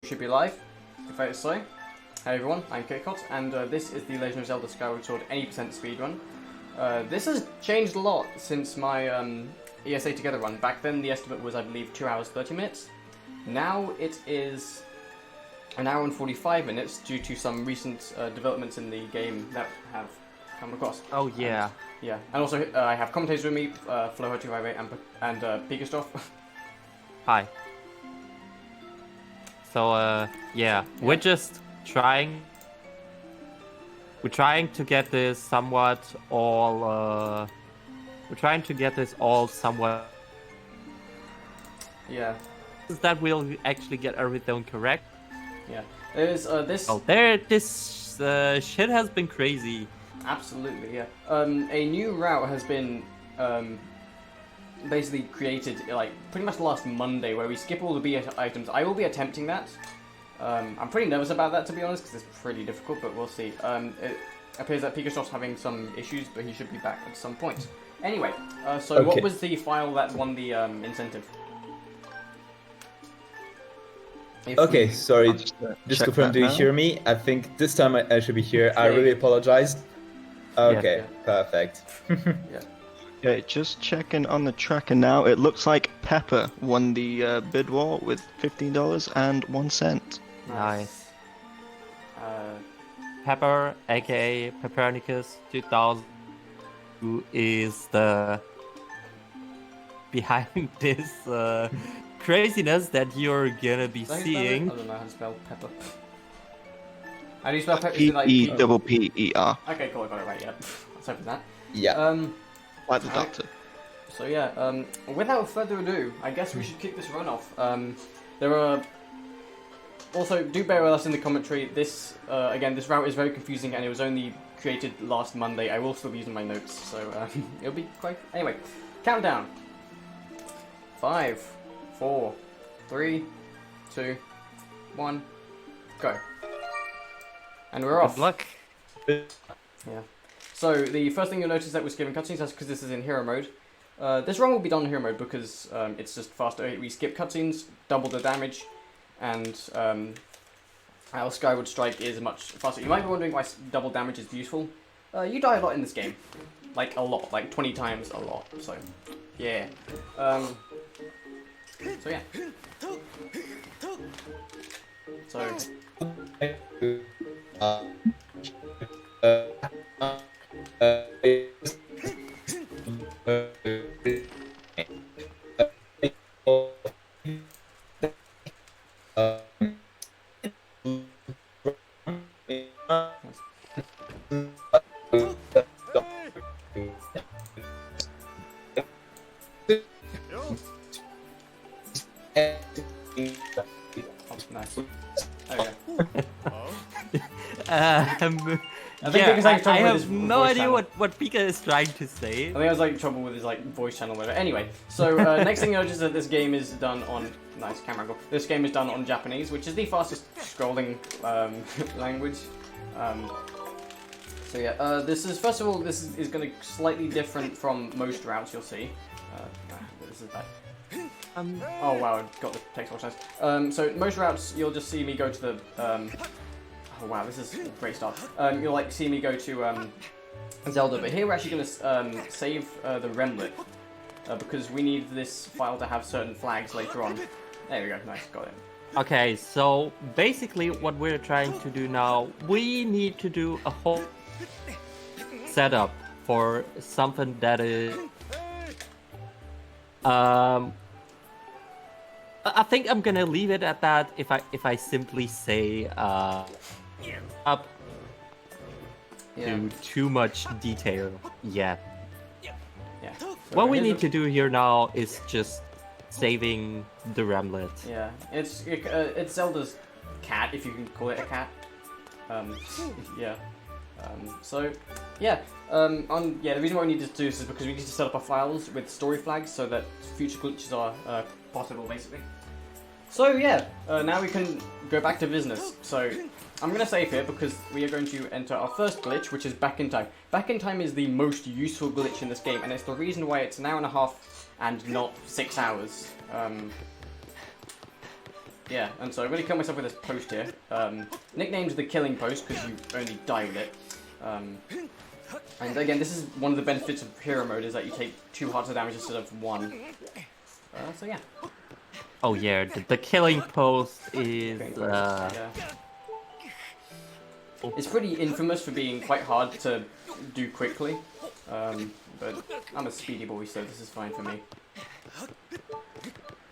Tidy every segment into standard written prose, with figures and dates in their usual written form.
Should be live, if I hit so. Hey everyone, I'm Kitcot, and this is the Legend of Zelda Skyward Sword 80% speedrun. This has changed a lot since my ESA Together run. Back then the estimate was, I believe, 2 hours 30 minutes. Now it is an hour and 45 minutes due to some recent developments in the game that have come across. Oh yeah. And also I have commentators with me, Flo258 and Pikastoff. Hi. So yeah, we're just trying. We're trying to get this somewhat all. We're trying to get this all somewhat. Yeah. That we'll actually get everything correct. Yeah. There's this. Oh, this shit has been crazy. Absolutely, yeah. A new route has been basically created like pretty much last Monday, where we skip all the B items. I will be attempting that. I'm pretty nervous about that, to be honest, because it's pretty difficult, but we'll see. It appears that Pikastoff's having some issues, but he should be back at some point. Anyway, so Okay. What was the file that won the incentive? Okay, sorry. Just confirm, do you hear me? I think this time I should be here. I really apologize. Okay, Yeah. perfect. Yeah. Okay, just checking on the tracker now. It looks like Pepper won the bid war with $15.01. Nice. Pepper, aka Peppernicus 2000, who is the behind this craziness that you're gonna be Is that how you spell it? seeing. I don't know how to spell pepper. How do you spell pepper? Is it like P-E-P-P-E-R, Okay, cool, I got it right, yeah. Let's hope for that. Yeah. like the doctor. So yeah, without further ado, I guess we should kick this run off. There are... Also, do bear with us in the commentary. This, again, this route is very confusing and it was only created last Monday. I will still be using my notes, so it'll be quite... Anyway, countdown. 5, 4, 3, 2, 1, go. And we're off. Good luck. Yeah. So the first thing you'll notice is that we're skipping cutscenes. That's because this is in hero mode. This run will be done in hero mode because it's just faster. We skip cutscenes, double the damage, and our Skyward Strike is much faster. You might be wondering why double damage is useful. You die a lot in this game, like a lot, like 20 times a lot. So yeah. So yeah. Nice. Okay. I think because I trouble with his have no voice idea channel. what Pika is trying to say. I think I was like trouble with his like voice channel or whatever. Anyway, so next thing you notice is that this game is done on nice camera angle. This game is done on Japanese, which is the fastest scrolling language. So yeah, this is first of all this is going to slightly different from most routes you'll see. This is bad. Oh wow, I got the text box nice. So most routes you'll just see me go to the oh wow, this is a great start. You'll like see me go to Zelda, but here we're actually going to save the remlet because we need this file to have certain flags later on. There we go, nice, got it. Okay, so basically what we're trying to do now, we need to do a whole setup for something that is I think I'm gonna leave it at that if I simply say up to too much detail yet. Yeah. So What we here's need to do here now is just saving the remlet. Yeah, it's Zelda's cat, if you can call it a cat. Yeah. So yeah. The reason why we need to do this is because we need to set up our files with story flags so that future glitches are possible, basically. So yeah, now we can go back to business. So I'm going to save here because we are going to enter our first glitch, which is Back in Time. Back in Time is the most useful glitch in this game, and it's the reason why it's an hour and a half and not 6 hours. Yeah, and so I'm going to kill myself with this post here. Nicknamed the killing post because you only die with it. And again, this is one of the benefits of hero mode is that you take 2 hearts of damage instead of 1. So yeah. Oh yeah, the killing post is Yeah. It's pretty infamous for being quite hard to do quickly. But I'm a speedy boy, so this is fine for me.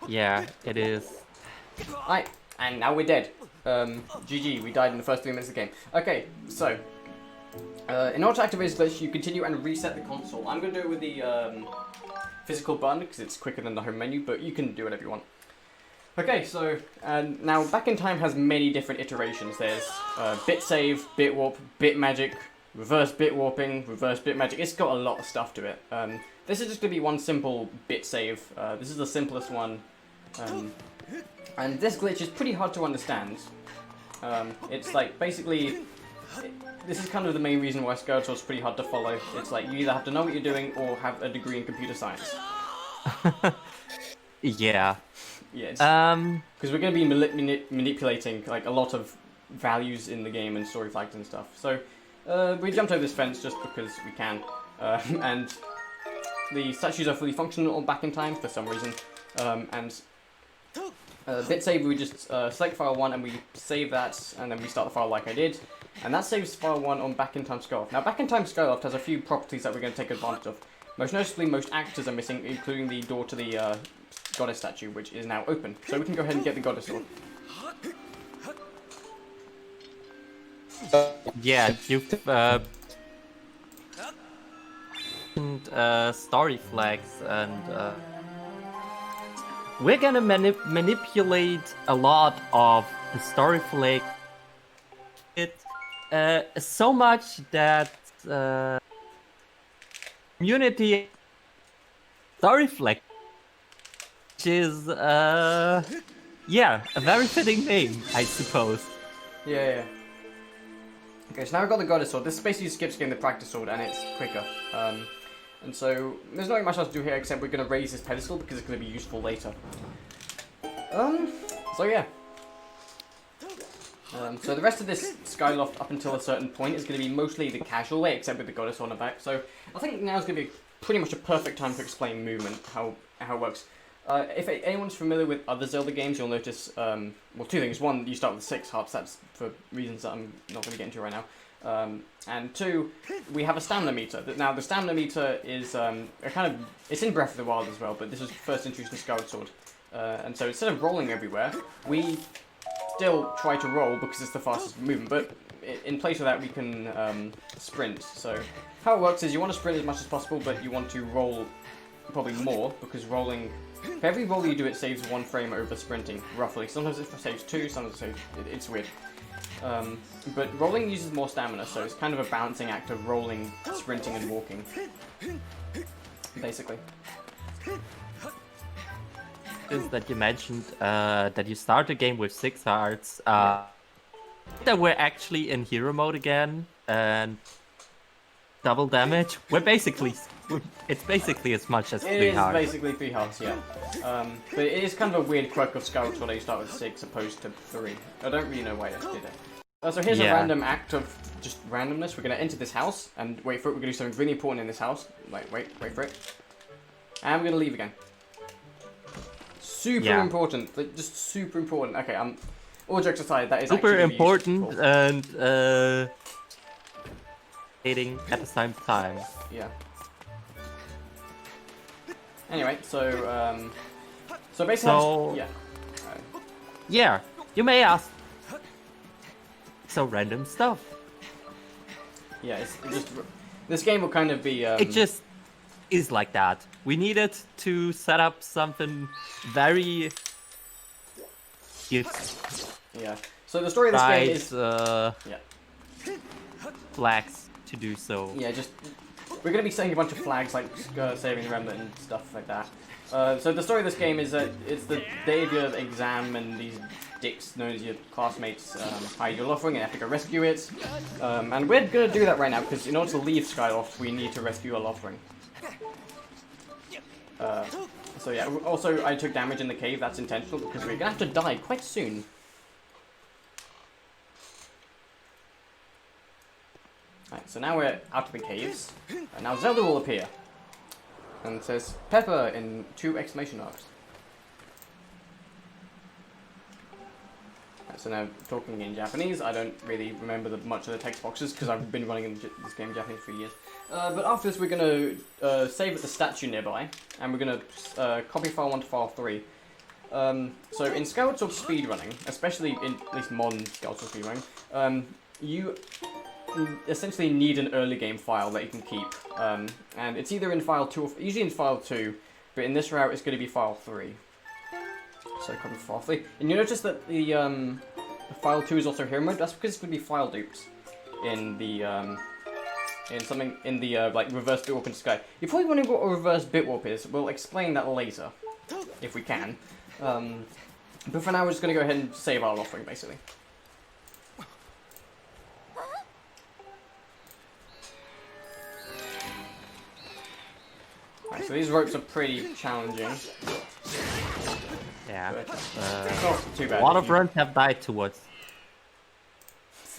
yeah, it is. Alright, and now we're dead. GG, we died in the first 3 minutes of the game. Okay, so in order to activate this glitch, you continue and reset the console. I'm going to do it with the physical button because it's quicker than the home menu, but you can do whatever you want. Okay, so now Back in Time has many different iterations. There's bit save, bit warp, bit magic, reverse bit warping, reverse bit magic. It's got a lot of stuff to it. This is just going to be one simple bit save. This is the simplest one. And this glitch is pretty hard to understand. It's like basically, this is kind of the main reason why Skyward Sword is pretty hard to follow. It's like you either have to know what you're doing or have a degree in computer science. Yeah. Yes. Because we're going to be manipulating like a lot of values in the game and story flags and stuff. So we jumped over this fence just because we can, and the statues are fully functional on Back in Time for some reason. Bit save, we just select file 1 and we save that, and then we start the file like I did, and that saves file 1 on Back in Time Skyloft. Now Back in Time Skyloft has a few properties that we're going to take advantage of. Most noticeably, most actors are missing, including the door to the goddess statue, which is now open. So we can go ahead and get the goddess sword. Yeah, you've story flags, and we're gonna manipulate a lot of the story flag. It so much that community story flag, which is yeah, a very fitting name, I suppose. Yeah. Okay, so now we've got the goddess sword. This basically skips getting the practice sword, and it's quicker. And so there's not much else to do here except we're going to raise this pedestal because it's going to be useful later. So yeah. So the rest of this Skyloft up until a certain point is going to be mostly the casual way, except with the goddess on the back. So I think now's going to be pretty much a perfect time to explain movement, how it works. If anyone's familiar with other Zelda games, you'll notice, well, 2 things. 1, you start with 6 hearts, that's for reasons that I'm not going to get into right now. And 2, we have a stamina meter. Now, the stamina meter is it's in Breath of the Wild as well, but this was first introduced in Skyward Sword. And so instead of rolling everywhere, we still try to roll because it's the fastest movement, but in place of that, we can sprint. So how it works is you want to sprint as much as possible, but you want to roll probably more, because rolling... For every roll you do, it saves 1 frame over sprinting, roughly. Sometimes it saves 2, sometimes it saves... It's weird. But rolling uses more stamina, so it's kind of a balancing act of rolling, sprinting, and walking. Basically. Is that you mentioned that you start the game with 6 hearts. That we're actually in hero mode again, and double damage. It's basically as much as 3 hearts. It is basically 3 hearts, yeah. But it is kind of a weird quirk of Skyward Sword that you start with 6 opposed to 3. I don't really know why they did it. So here's a random act of just randomness. We're going to enter this house and wait for it. We're going to do something really important in this house. Like, wait for it. And we're going to leave again. Super important. Like, just super important. Okay, all jokes aside, that is super actually important useful. And at the same time. Yeah. Anyway, so basically, Yeah, you may ask. So random stuff. Yeah, it's just this game will kind of be. It just is like that. We needed to set up something very. Yeah. So the story of this game is flags to do so. Yeah, just we're gonna be setting a bunch of flags like saving the remnant and stuff like that. So the story of this game is that it's the day of your exam, and these dicks known as your classmates hide your offering and have to go rescue it. And we're gonna do that right now because in order to leave Skyloft, we need to rescue a offering. So yeah, also I took damage in the cave, that's intentional, because we're gonna have to die quite soon. Right, so now we're out of the caves, and now Zelda will appear. And it says, Pepper in 2 exclamation marks. Right, so now, talking in Japanese, I don't really remember much of the text boxes, because I've been running this game in Japanese for years. But after this, we're going to save at the statue nearby, and we're going to copy file 1 to file 3. So in Skyward Sword speedrunning, especially in at least modern Skyward Sword speedrunning, you essentially need an early game file that you can keep. And it's either in file 2 or usually in file 2, but in this route it's going to be file 3. So copy file 3. And you notice that the file 2 is also hero mode. That's because it's going to be file dupes in the like reverse bitwarp into Sky. You're probably wondering what a reverse bitwarp is. We'll explain that later, if we can. But for now, we're just going to go ahead and save our offering, basically. Right, so these ropes are pretty challenging. Yeah. But it's not too bad. A lot of runs have died towards.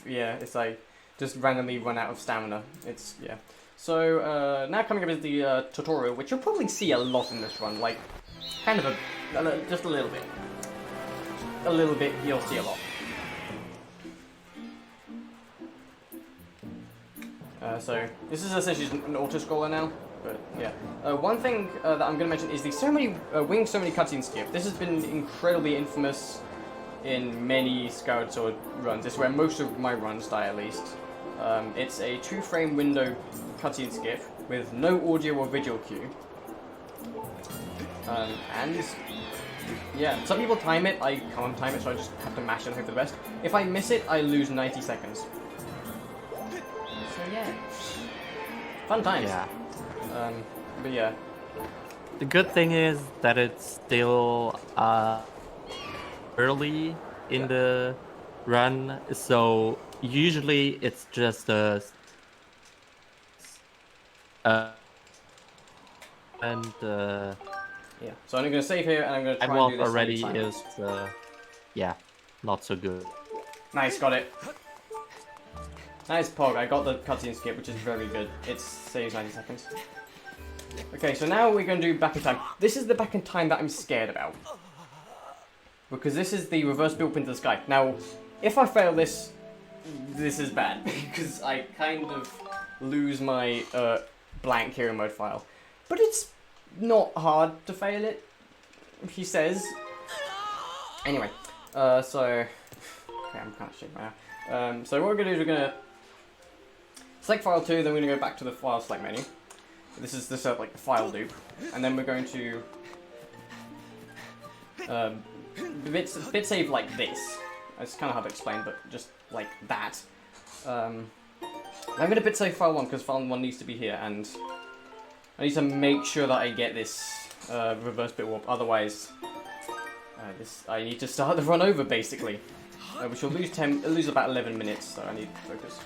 Yeah, it's like just randomly run out of stamina. It's yeah. So now coming up is the tutorial, which you'll probably see a lot in this run. Like, kind of just a little bit. A little bit, you'll see a lot. So this is essentially an auto-scroller now. But yeah, one thing that I'm going to mention is the wing ceremony cutscene skip. This has been incredibly infamous in many Skyward Sword runs. It's where most of my runs die, at least. It's a 2-frame window cutscene skip with no audio or visual cue. And yeah, some people time it. I can't time it, so I just have to mash it and hope for the best. If I miss it, I lose 90 seconds. So yeah, fun times. Yeah. But yeah. The good thing is that it's still early in the run, so usually it's just a Yeah. So I'm going to save here and I'm going to try and do this already time. is yeah, not so good. Nice, got it. Nice Pog, I got the cutscene skip, which is very good. It saves 90 seconds. Okay, so now we're going to do back in time. This is the back in time that I'm scared about. Because this is the reverse build into the sky. Now, if I fail this, this is bad. Because I kind of lose my blank hero mode file. But it's not hard to fail it, he says. Anyway, so... Okay, I'm kind of shaking right now. So what we're going to do is we're going to select file 2, then we're going to go back to the file select menu. This is like the file loop, and then we're going to bit save like this. It's kind of hard to explain, but just like that. I'm going to bit save file 1 because file 1 needs to be here, and I need to make sure that I get this reverse bit warp. Otherwise, I need to start the run over basically, which will lose about 11 minutes. So I need to focus.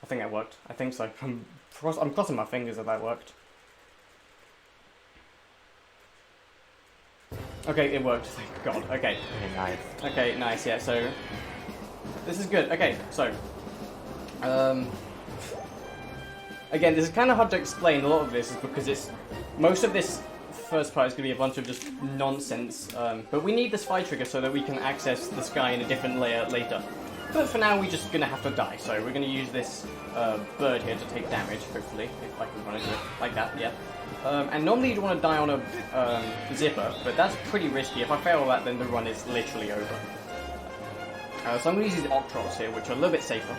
I think that worked. I think so. I'm crossing my fingers that worked. Okay, it worked. Thank God. Okay. Okay, nice. Okay, nice. Yeah. So this is good. Okay. So again, this is kind of hard to explain. A lot of this is because most of this first part is going to be a bunch of just nonsense. But we need this fire trigger so that we can access the sky in a different layer later. But for now, we're just going to have to die, so we're going to use this bird here to take damage, hopefully, if I can run into it, like that, yeah. And normally you'd want to die on a zipper, but that's pretty risky. If I fail that, then the run is literally over. So I'm going to use these Octrols here, which are a little bit safer.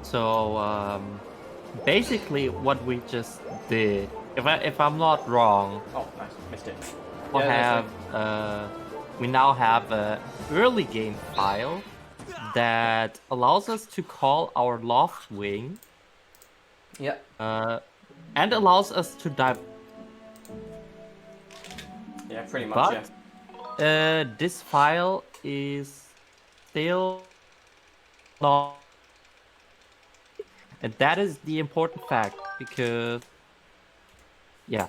So, basically what we just did, if I'm not wrong, Oh, nice, missed it. we now have a early game file that allows us to call our loft wing Yeah. And allows us to dive. Yeah, pretty much. But this file is still not, and that is the important fact because yeah.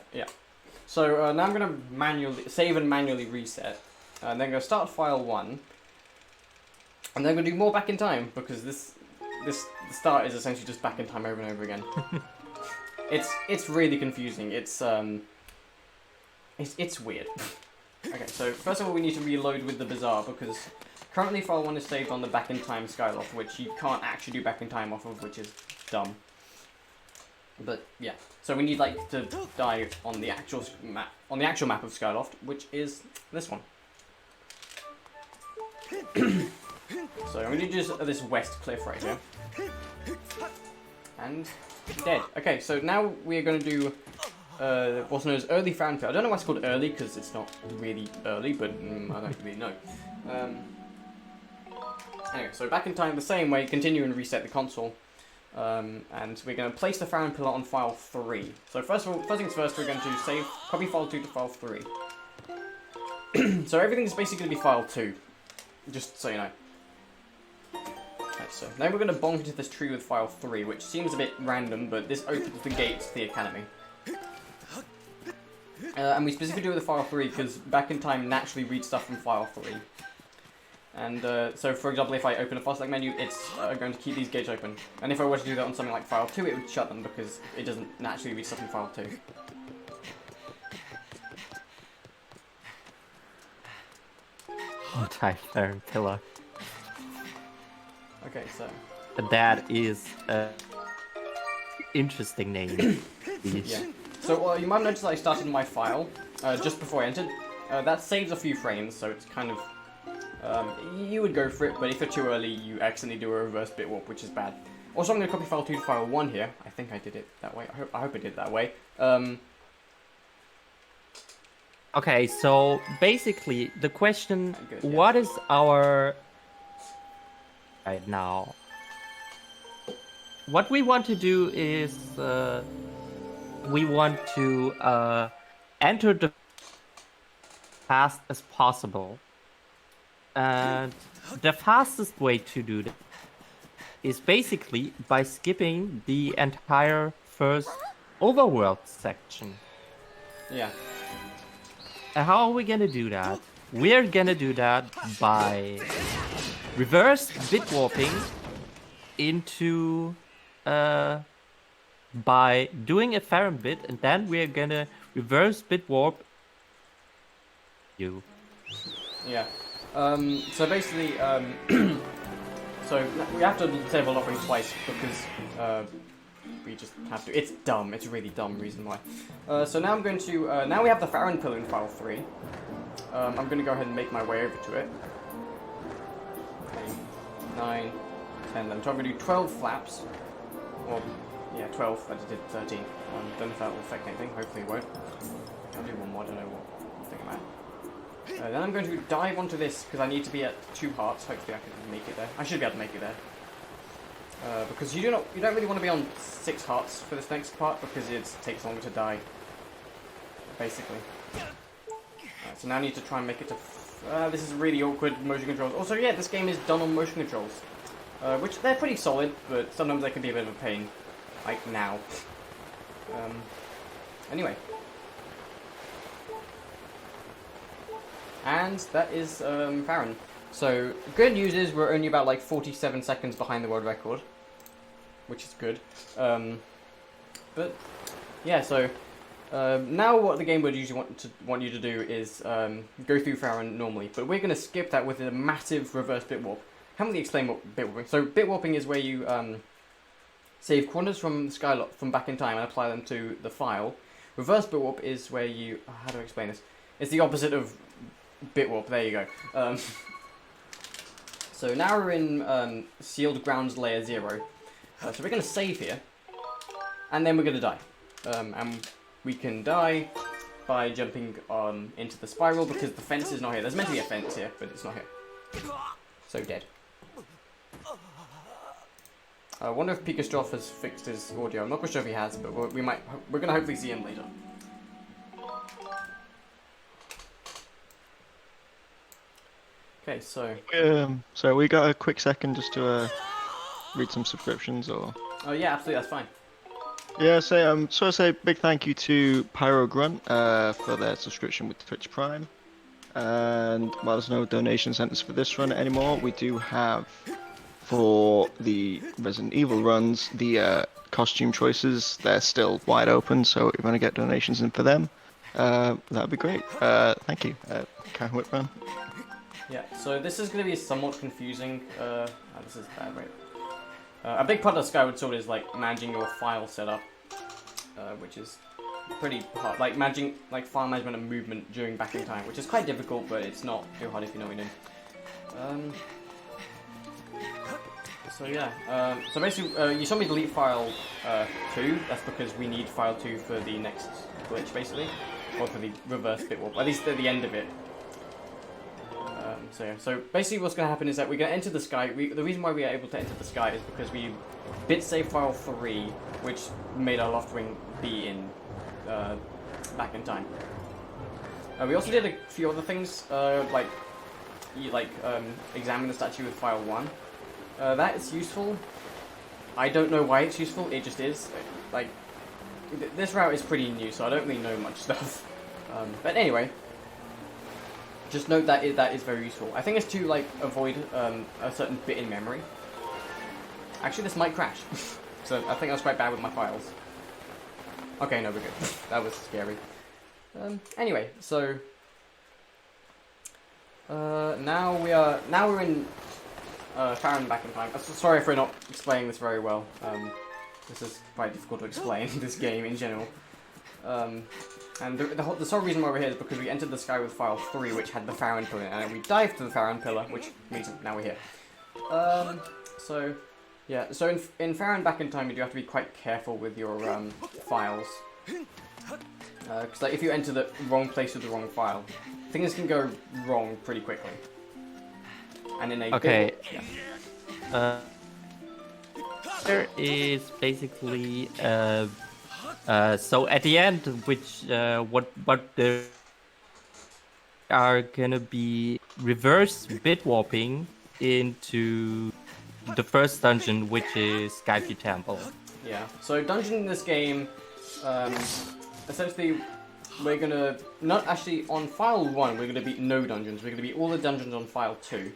So now I'm gonna manually save and manually reset, and then go start file 1, and then I'm gonna do more back in time because this start is essentially just back in time over and over again. It's really confusing. It's weird. Okay, so first of all we need to reload with the bazaar because currently file 1 is saved on the back in time Skyloft, which you can't actually do back in time off of, which is dumb. But yeah, so we need like to die on the actual map of Skyloft, which is this one. So I'm gonna do this west cliff right here, and dead. Okay, so now we are gonna do what's known as early Fanfare. I don't know why it's called early because it's not really early, but I don't really know. Anyway, so back in time the same way, continue and reset the console. And we're going to place the Farron pillar on file 3. So first things first, we're going to save, copy file 2 to file 3. So everything's basically going to be file 2, just so you know. Right, so then we're going to bonk into this tree with file 3, which seems a bit random, but this opens the gates to the academy. And we specifically do it with file 3 because back in time naturally reads stuff from file 3. And so, for example, if I open a file select menu, it's going to keep these gates open. And if I were to do that on something like file 2, it would shut them because it doesn't naturally read stuff in file 2. Untitled Pillar. Okay, so... That is an interesting name. Yeah. So you might notice that I started my file just before I entered. That saves a few frames, so it's kind of... you would go for it, but if you're too early, you accidentally do a reverse bit warp, which is bad. Also, I'm going to copy file 2 to file 1 here. I think I did it that way. I hope I did it that way. Okay, so basically, the question, what is our... Right now. What we want to do is, we want to enter the fast as possible. And the fastest way to do that is basically by skipping the entire first overworld section. Yeah. And how are we gonna do that? We're gonna do that by reverse bit warping into by doing a Farron bit, and then we're gonna reverse bit warp you. Yeah. So basically, so we have to disable offering twice because we just have to. It's dumb. It's a really dumb reason why. So now I'm going to. Now we have the Farron pillar in file 3. I'm going to go ahead and make my way over to it. 9, 10. Then so I'm going to do 12 flaps. Well, yeah, 12. I just did 13. Don't know if that will affect anything. Hopefully it won't. I'll do one more. I don't know what I'm thinking about. Then I'm going to dive onto this because I need to be at 2 hearts. Hopefully I can make it there. I should be able to make it there. Because you don't really want to be on 6 hearts for this next part because it takes longer to die. Basically. So now I need to try and make it to... this is really awkward motion controls. Also, yeah, this game is done on motion controls. Which they're pretty solid, but sometimes they can be a bit of a pain. Like now. Anyway. And that is Farron. So, good news is we're only about like 47 seconds behind the world record. Which is good. But, yeah, so... now what the game would usually want you to do is go through Farron normally, but we're going to skip that with a massive reverse bit warp. Haven't really explained what bit warping. So bit warping is where you save corners from Skyloft from back in time and apply them to the file. Reverse bit warp is where you how do I explain this? It's the opposite of bit warp. There you go. So now we're in sealed grounds layer 0. So we're going to save here, and then we're going to die. And we can die by jumping into the spiral because the fence is not here. There's meant to be a fence here, but it's not here. So dead. I wonder if Pikachu has fixed his audio. I'm not quite sure if he has, but we're gonna hopefully see him later. Okay, so. So we got a quick second just to read some subscriptions, or. Oh yeah, absolutely, that's fine. Yeah, so I say big thank you to Pyro Grunt for their subscription with Twitch Prime. And while there's no donation centers for this run anymore, we do have for the Resident Evil runs the costume choices. They're still wide open, so if you want to get donations in for them, that'd be great. Thank you, Karen Whitburn. Yeah, so this is going to be somewhat confusing. This is bad, right? A big part of Skyward Sword is like managing your file setup, which is pretty hard. Like managing file management and movement during back in time, which is quite difficult, but it's not too hard if you know what you're doing. So yeah, so basically, you saw me delete file 2. That's because we need file 2 for the next glitch, basically, or for the reverse bit warp. At least at the end of it. So yeah, so basically what's going to happen is that we're going to enter the sky. The reason why we are able to enter the sky is because we bit save file 3, which made our loft ring be in back in time. We also did a few other things, like examine the statue with file 1. That is useful. I don't know why it's useful. It just is. Like this route is pretty new, so I don't really know much stuff. But anyway. Just note that that is very useful. I think it's to like avoid a certain bit in memory. Actually, this might crash. So I think I was quite bad with my files. Okay, no, we're good. That was scary. Anyway, so now we're in Farron back in time. Sorry for not explaining this very well. This is quite difficult to explain this game in general. And the sole reason why we're here is because we entered the sky with file 3, which had the Farron pillar, and we dived to the Farron pillar, which means now we're here. So, yeah, so in Farron back in time, you do have to be quite careful with your files. Because like, if you enter the wrong place with the wrong file, things can go wrong pretty quickly. And in a there is basically so at the end, which what there are gonna be reverse bit warping into the first dungeon, which is Skyview Temple. Yeah. So dungeon in this game, essentially, we're gonna not actually on file 1. We're gonna beat no dungeons. We're gonna beat all the dungeons on file 2.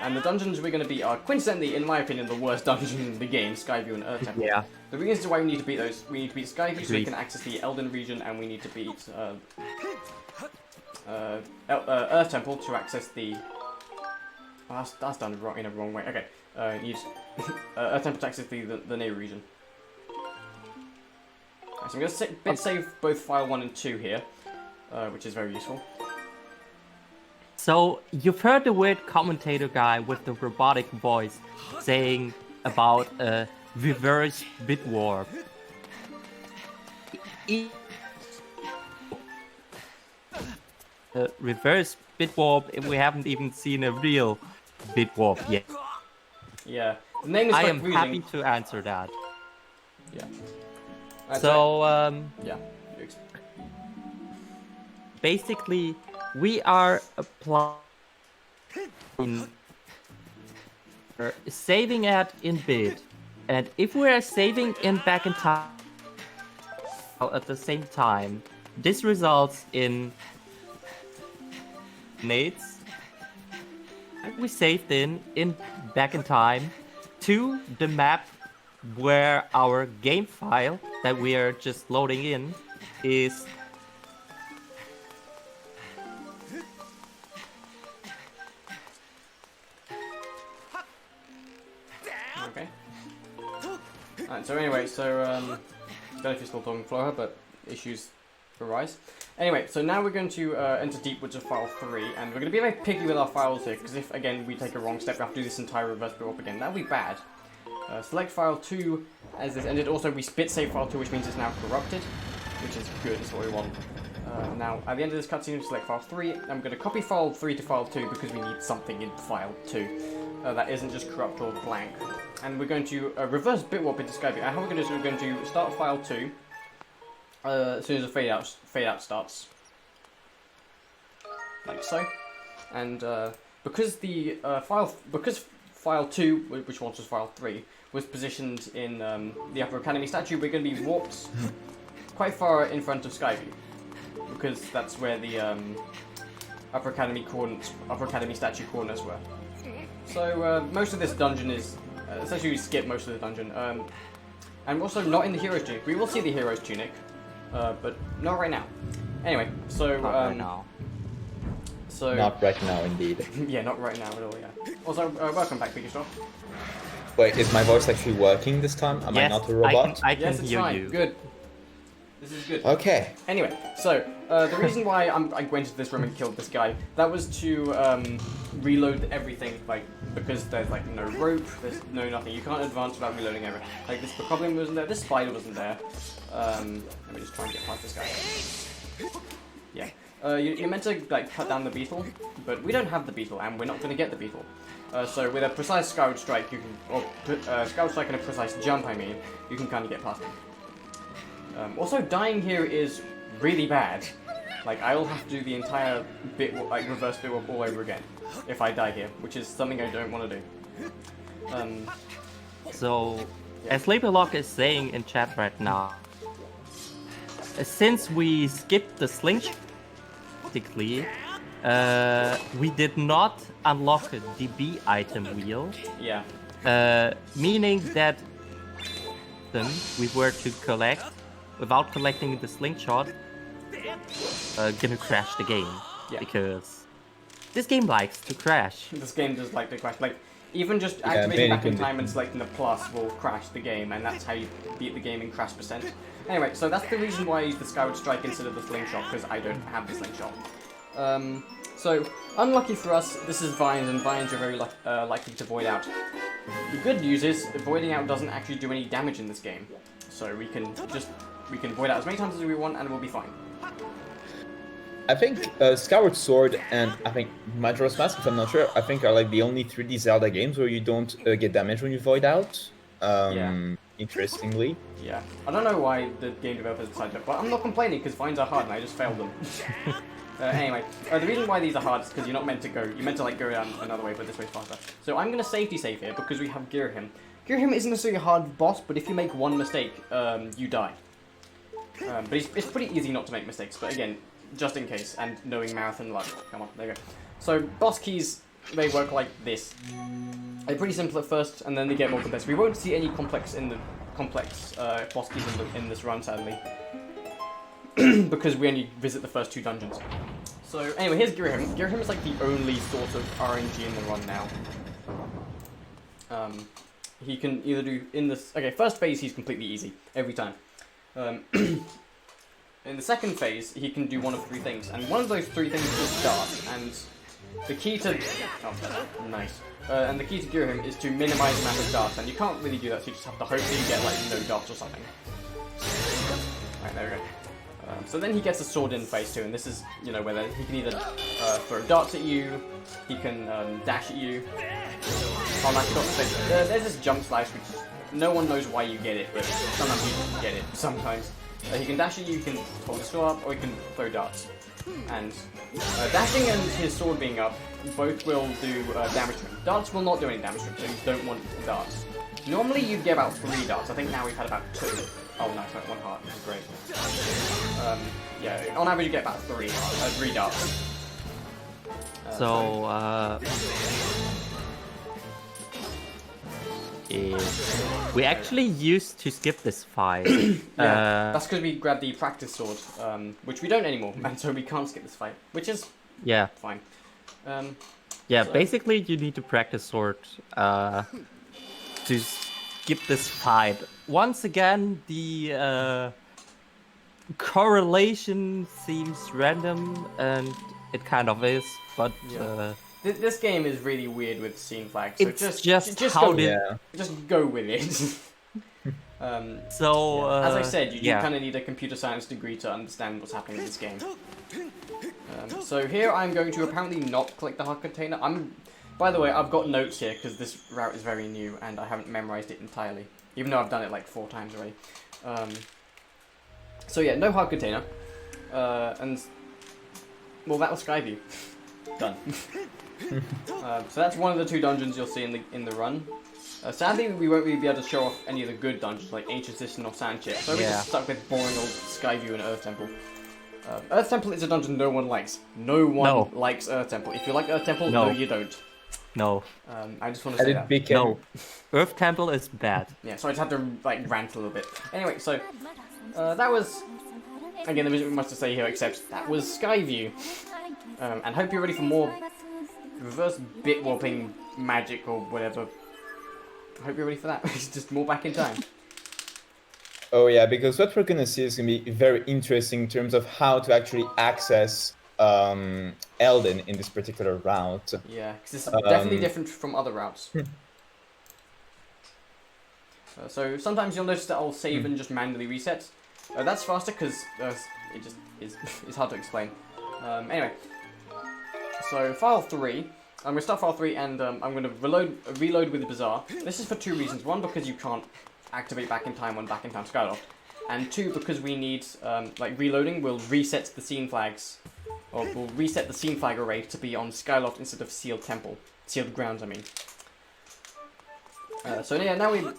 And the dungeons we're going to beat are coincidentally, in my opinion, the worst dungeon in the game, Skyview and Earth Temple. Yeah. The reasons why we need to beat those, we need to beat Skyview so we can access the Elden region, and we need to beat Earth Temple to access the... Oh, that's done wrong, in a wrong way. Okay, use Earth Temple to access the Neighbor region. Right, so I'm going to bit save both file 1 and 2 here, which is very useful. So, you've heard the weird commentator guy with the robotic voice saying about a reverse bit warp. Reverse bit warp, if we haven't even seen a real bit warp yet. Yeah, the name is I quite am confusing. happy to answer that. Yeah. So, yeah. basically, we are applying saving at in bit, and if we are saving in back in time at the same time, this results in nades. We saved in back in time to the map where our game file that we are just loading in is. Okay. Alright, so anyway, don't know if you're still talking Flora, but issues arise. Anyway, so now we're going to enter Deep Woods of file 3, and we're going to be very picky with our files here, because if, again, we take a wrong step, we have to do this entire reverse bit up again. That would be bad. Select file 2 as this ended. Also, we bit save file 2, which means it's now corrupted, which is good, it's what we want. Now, at the end of this cutscene, we select file 3. I'm going to copy file 3 to file 2 because we need something in file 2 that isn't just corrupt or blank. and we're going to reverse bitwarp into Skyward. How we're going to do is we're going to start file 2 as soon as the fade out starts, like so. And because the file 2, which once was file 3, was positioned in the Upper Academy statue, we're going to be warped quite far in front of Skyview, because that's where the Upper Academy statue corners were. So most of this dungeon is essentially we skip most of the dungeon, and also not in the hero's tunic. We will see the hero's tunic, but not right now. Anyway, so Not right now. So Not right now, indeed. yeah, not right now at all. Yeah. Also, welcome back, Pikachu. Wait, is my voice actually working this time? Am I not a robot? I can Yes, it's hear fine. you. Good. This is good. Okay. Anyway, so the reason why I went into this room and killed this guy, that was to reload everything, like, because there's like no rope, there's no nothing. You can't advance without reloading everything. Like this goblin wasn't there, this spider wasn't there. Let me just try and get past this guy. Yeah. You're meant to like cut down the beetle, but we don't have the beetle, and we're not going to get the beetle. So with a precise Skyward Strike, you can, or Skyward Strike and a precise jump, I mean, you can kind of get past him. Also, dying here is really bad. Like, I'll have to do the entire bit, like, reverse bit all over again if I die here, which is something I don't want to do. So, as Labellock is saying in chat right now, since we skipped the slingshot, basically, we did not unlock the B item wheel. Yeah. Meaning that we were to collect, without collecting the slingshot, gonna crash the game. Yeah. Because this game likes to crash. This game does like to crash. Like, even just activating back in time and selecting the plus will crash the game, and that's how you beat the game in crash %. Anyway, so that's the reason why I used the Skyward Strike instead of the slingshot, because I don't have the slingshot. So, unlucky for us, this is vines, and vines are very likely to void out. The good news is, voiding out doesn't actually do any damage in this game. So we can void out as many times as we want, and we'll be fine. I think Skyward Sword and I think Majora's Mask, if I'm not sure, I think are like the only 3D Zelda games where you don't get damage when you void out. Yeah. Interestingly. Yeah. I don't know why the game developers decided that, but I'm not complaining because vines are hard and I just failed them. Anyway, the reason why these are hard is because you're not meant to go. You're meant to like go down another way, but this way's faster. So I'm gonna safety save here because we have Girahim. Girahim isn't necessarily a hard boss, but if you make one mistake, you die. But it's pretty easy not to make mistakes. But again, just in case, and knowing marathon luck. Come on, there you go. So boss keys, they work like this. They're pretty simple at first, and then they get more complex. We won't see any complex boss keys in this run, sadly, because we only visit the first 2 dungeons. So anyway, here's Girahim. Girahim is like the only sort of RNG in the run now. He can either do in this. Okay, first phase he's completely easy every time. In the second phase, he can do one of 3 things, and one of those 3 things is dart. And the key to nice. And the key to Girahim is to minimize the amount of darts, and you can't really do that, so you just have to hope that you get like no darts or something. Right, there we go. So then he gets a sword in phase 2, and this is, you know, where he can either throw darts at you, he can dash at you. Oh, nice, got the thing. There's this jump slice, which no one knows why you get it, but sometimes you get it. Sometimes. He can dash at you, he can hold his sword up, or he can throw darts. And dashing and his sword being up, both will do damage to him. Darts will not do any damage to him, so you don't want darts. Normally you'd get about 3 darts, I think now we've had about 2. Oh nice, 1 heart, this is great. Yeah, on average you get about 3 darts. We actually used to skip this fight. Yeah, that's because we grabbed the practice sword, which we don't anymore, and so we can't skip this fight, which is fine. Basically you need to practice sword to skip this fight. Once again, the correlation seems random, and it kind of is, but this game is really weird with scene flags. So it's just go with it. As I said, you kind of need a computer science degree to understand what's happening in this game. So here I'm going to apparently not collect the heart container. By the way, I've got notes here because this route is very new and I haven't memorized it entirely, even though I've done it like 4 times already. So yeah, no hard container, and well, that was Skyview. Done. So that's one of the 2 dungeons you'll see in the run. Sadly, we won't really be able to show off any of the good dungeons like Ancient Cistern or Sand Chip, so we're just stuck with boring old Skyview and Earth Temple. Earth Temple is a dungeon no one likes. No one likes Earth Temple. If you like Earth Temple, no you don't. No. I just want to say that. No. Earth Temple is bad. Yeah, so I just had to like rant a little bit. Anyway, so that was, again, there isn't much to say here except that was Skyview. And hope you're ready for more reverse bit warping magic or whatever. I hope you're ready for that. It's just more back in time. Oh yeah, because what we're gonna see is gonna be very interesting in terms of how to actually access Elden in this particular route. Yeah, because it's definitely different from other routes. So sometimes you'll notice that I'll save and just manually reset. That's faster because it just is it's hard to explain. Anyway, so file 3. I'm going to start file 3 and I'm going to reload with the Bazaar. This is for 2 reasons. 1, because you can't activate back in time on back in time Skyloft. And 2, because we need, like reloading will reset the scene flags, or will reset the scene flag array to be on Skyloft instead of Sealed Temple. Sealed Grounds, I mean. So yeah, now we've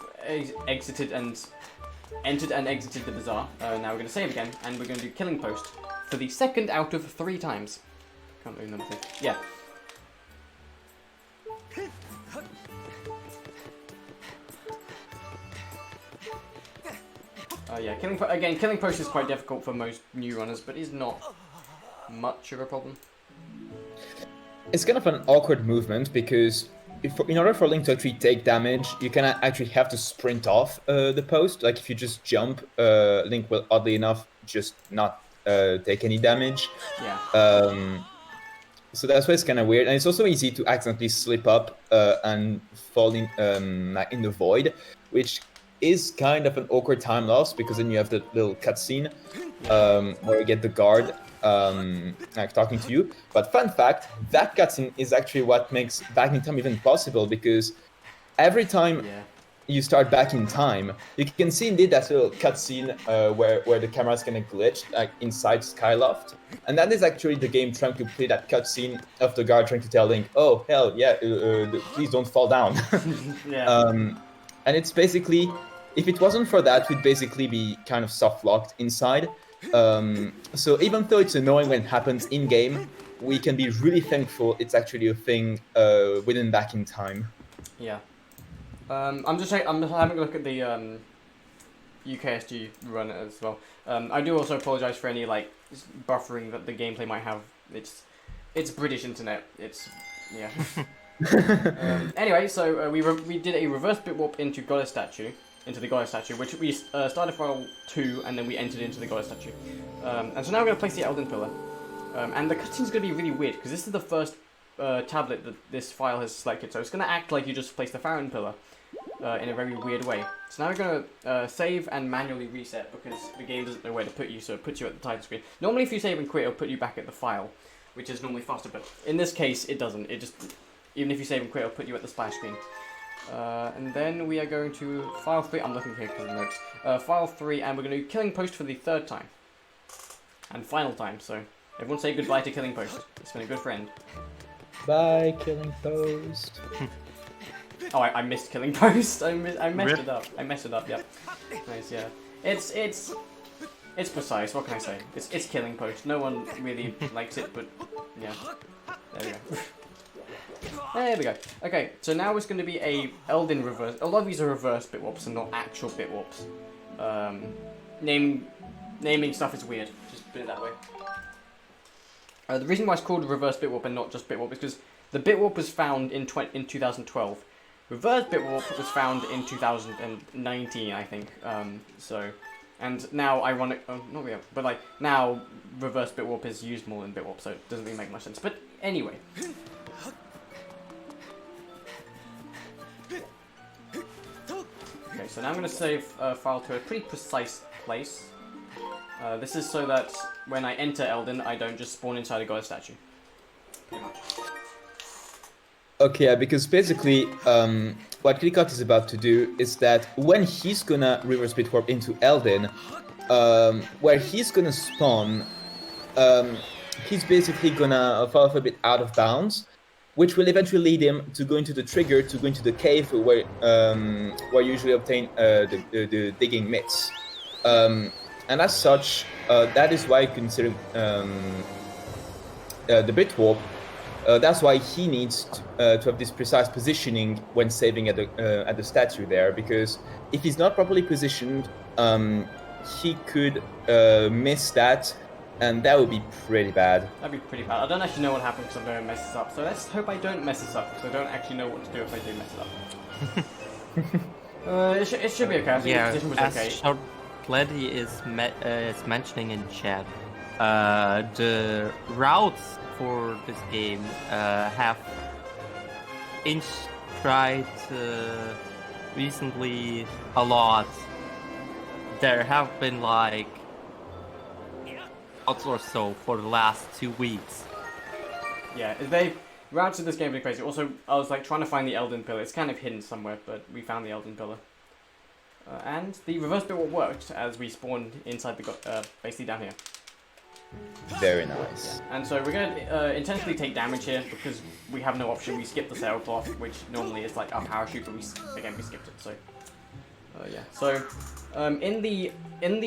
entered and exited the Bazaar. Now we're going to save again, and we're going to do Killing Post for the 2nd out of 3 times. Can't remember. Yeah. Yeah, Killing Post is quite difficult for most new runners, but is not much of a problem. It's kind of an awkward movement because in order for Link to actually take damage, you kind of actually have to sprint off the post. Like if you just jump, Link will oddly enough just not take any damage. Yeah. So that's why it's kind of weird, and it's also easy to accidentally slip up and fall in the void, which is kind of an awkward time loss because then you have the little cutscene where you get the guard like talking to you. But fun fact, that cutscene is actually what makes back in time even possible, because every time you start back in time, you can see indeed that little cutscene where the camera is kind of glitched like inside Skyloft, and that is actually the game trying to play that cutscene of the guard trying to tell Link, "Oh hell yeah, please don't fall down." And it's basically, if it wasn't for that, we'd basically be kind of soft locked inside. So even though it's annoying when it happens in game, we can be really thankful it's actually a thing within back in time. Yeah. I'm having a look at the UKSG run as well. I do also apologise for any like buffering that the gameplay might have. It's British internet. It's yeah. Anyway, so we did a reverse bit warp into the goddess statue, which we started file 2 and then we entered into the goddess statue. And so now we're going to place the Elden Pillar. And the cutscene's going to be really weird because this is the first tablet that this file has selected, so it's going to act like you just placed the Farron Pillar in a very weird way. So now we're going to save and manually reset because the game doesn't know where to put you, so it puts you at the title screen. Normally if you save and quit, it'll put you back at the file, which is normally faster, but in this case it doesn't. It just, even if you save and quit, it'll put you at the splash screen. And then we are going to file 3, I'm looking here because of the notes, file 3, and we're going to do Killing Post for the 3rd time. And final time, so everyone say goodbye to Killing Post. It's been a good friend. Bye, Killing Post. Oh, I missed Killing Post. I messed it up. I messed it up. Yep. Nice. Yeah. It's precise. What can I say? It's Killing Post. No one really likes it, but yeah. There we go. There we go. Okay, so now it's going to be a Elden reverse. A lot of these are reverse bit warps and not actual bit warps. Naming stuff is weird. Just put it that way. The reason why it's called reverse bit warp and not just bit warp is because the bit warp was found in 2012. Reverse bit warp was found in 2019, I think. And now ironic, not really, but like now reverse bit warp is used more than bit warp, so it doesn't really make much sense. But anyway. Okay, so now I'm going to save file to a pretty precise place. This is so that when I enter Elden, I don't just spawn inside a goddess statue. Pretty much. Okay, yeah, because basically, what Kitcot is about to do is that when he's gonna reverse bit warp into Elden, where he's gonna spawn, he's basically gonna fall off a bit out of bounds, which will eventually lead him to go into the trigger, to go into the cave where you usually obtain the digging mitts. And as such, that is why I consider the bit warp. That's why he needs to have this precise positioning when saving at the statue there, because if he's not properly positioned, he could miss that, and that would be pretty bad. That'd be pretty bad. I don't actually know what happened because I'm going to mess this up, so let's hope I don't mess this up, because I don't actually know what to do if I do mess it up. It should be okay. I think the position was okay. Short Plenty is mentioning in chat, the routes for this game have tried recently a lot. There have been like months or so for the last 2 weeks. Yeah, routes in this game are crazy. Also, I was like trying to find the Elden Pillar. It's kind of hidden somewhere, but we found the Elden Pillar. And the reverse bit worked as we spawned inside the basically down here. Very nice. Yeah. And so we're going to intentionally take damage here because we have no option. We skipped the sailcloth, which normally is like our parachute, but we skipped it. So yeah. So in the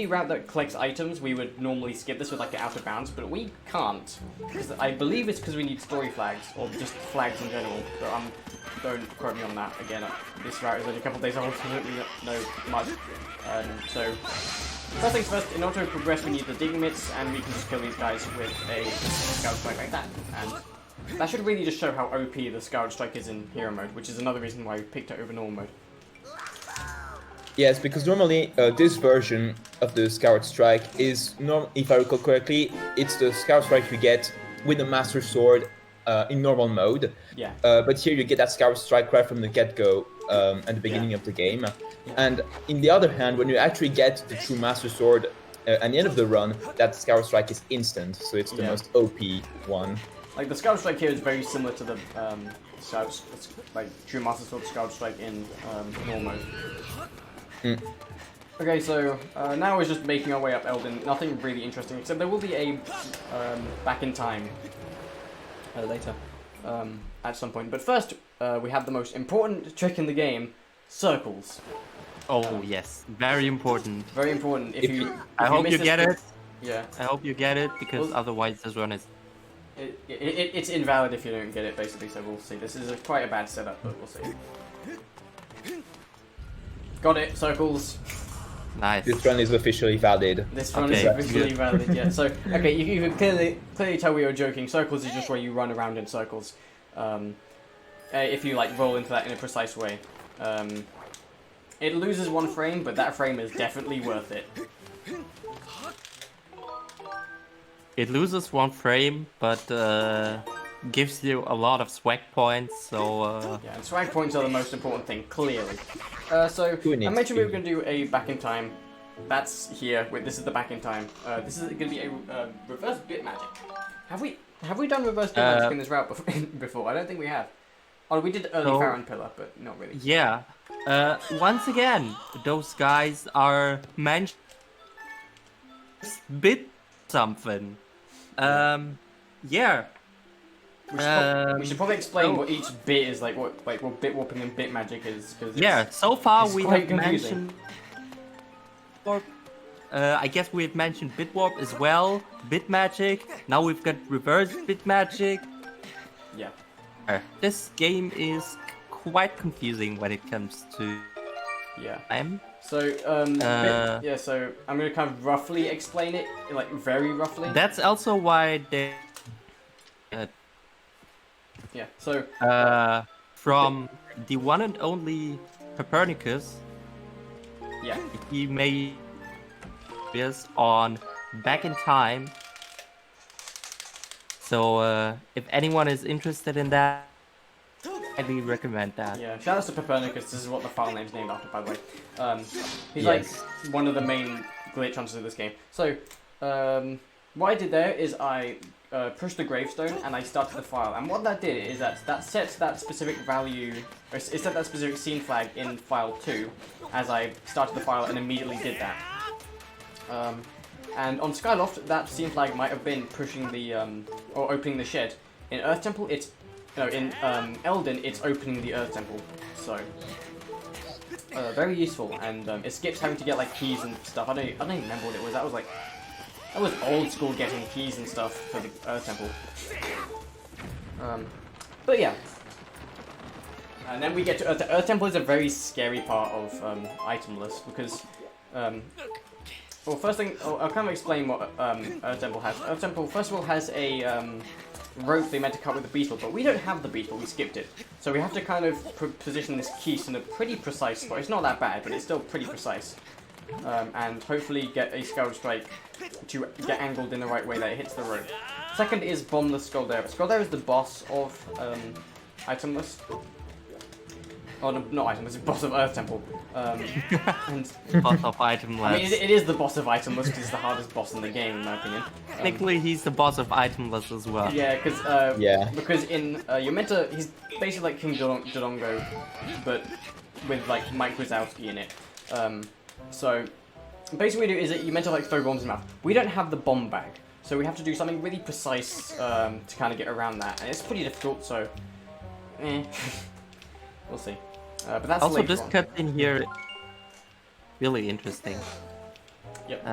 route that collects items, we would normally skip this with like an out of bounds, but we can't. I believe it's because we need story flags or just flags in general. But don't quote me on that. Again, this route is only a couple of days old, so I don't really know much. So first things first, in order to progress, we need the digging mitts, and we can just kill these guys with a Skyward Strike like that. And that should really just show how OP the Skyward Strike is in Hero Mode, which is another reason why we picked it over Normal Mode. Yes, because normally this version of the Skyward Strike is, if I recall correctly, it's the Skyward Strike you get with the Master Sword in normal mode. Yeah. But here you get that Skyward Strike right from the get-go at the beginning of the game. And in the other hand, when you actually get the true Master Sword at the end of the run, that Skyward Strike is instant, so it's the most OP one. Like the Skyward Strike here is very similar to the true Master Sword Skyward Strike in normal mode. Okay, so now we're just making our way up Elden. Nothing really interesting, except there will be a back in time later at some point. But first, we have the most important trick in the game: circles. Oh yes, very important. Very important. I hope you get it. Yeah. I hope you get it, because otherwise this run is... It's invalid if you don't get it, basically, so we'll see. This is quite a bad setup, but we'll see. Got it, circles. Nice. This run is officially valid. This run is officially valid, yeah. So, okay, you can clearly tell we were joking. Circles is just where you run around in circles. If you, like, roll into that in a precise way. It loses 1 frame, but that frame is definitely worth it. It loses 1 frame, but gives you a lot of swag points, so... Yeah, and swag points are the most important thing, clearly. So, I mentioned we were going to do a back in time. That's here. Wait, this is the back in time. This is going to be a reverse bit magic. Have we done reverse bit magic in this route before? I don't think we have. Oh, we did early Farron Pillar, but not really. Yeah. Once again, those guys are mentioned bit something. Yeah. We should probably explain what each bit is, like what bit warping and bit magic is. Yeah, so far we have confusing. mentioned warp. I guess we've mentioned bit warp as well, bit magic. Now we've got reverse bit magic. Yeah. This game is quite confusing when it comes to time. So so I'm gonna kind of roughly explain it, like very roughly. That's also why they. Yeah. So. From the one and only Copernicus. Yeah. He made this on Back in Time. So if anyone is interested in that, I highly recommend that. Yeah, shout out to Copernicus. This is what the file name's named after, by the way. He's like one of the main glitch hunters of this game. So what I did there is I pushed the gravestone and I started the file. And what that did is that sets that specific value, or it set that specific scene flag in file 2 as I started the file and immediately did that. And on Skyloft, that scene flag might have been pushing the, or opening the shed. In Earth Temple, it's, no, in Elden, it's opening the Earth Temple. So, very useful, and it skips having to get like keys and stuff. I don't even remember what it was. That was old school getting keys and stuff for the Earth Temple. But yeah. And then we get to Earth. Earth Temple is a very scary part of item list because, well, first thing, I'll kind of explain what Earth Temple has. Earth Temple, first of all, has a rope they meant to cut with the beetle, but we don't have the beetle, we skipped it. So we have to kind of position this keys in a pretty precise spot. It's not that bad, but it's still pretty precise. And hopefully get a Skyward Strike to get angled in the right way that it hits the rope. Second is bomb the Skuldera. Skuldera is the boss of item list. Oh, no, not item list, it's boss of Earth Temple. And Boss of item I mean, list. it is the boss of item list because it's the hardest boss in the game, in my opinion. Technically, he's the boss of item list as well. Yeah, because in you're meant to. He's basically like King Dodongo, but with like Mike Wazowski in it. So basically, what we do is that you're meant to like throw bombs in the mouth. We don't have the bomb bag, so we have to do something really precise to kind of get around that, and it's pretty difficult. So, we'll see. But that's Also, later this on. cutscene here, really interesting. Yep.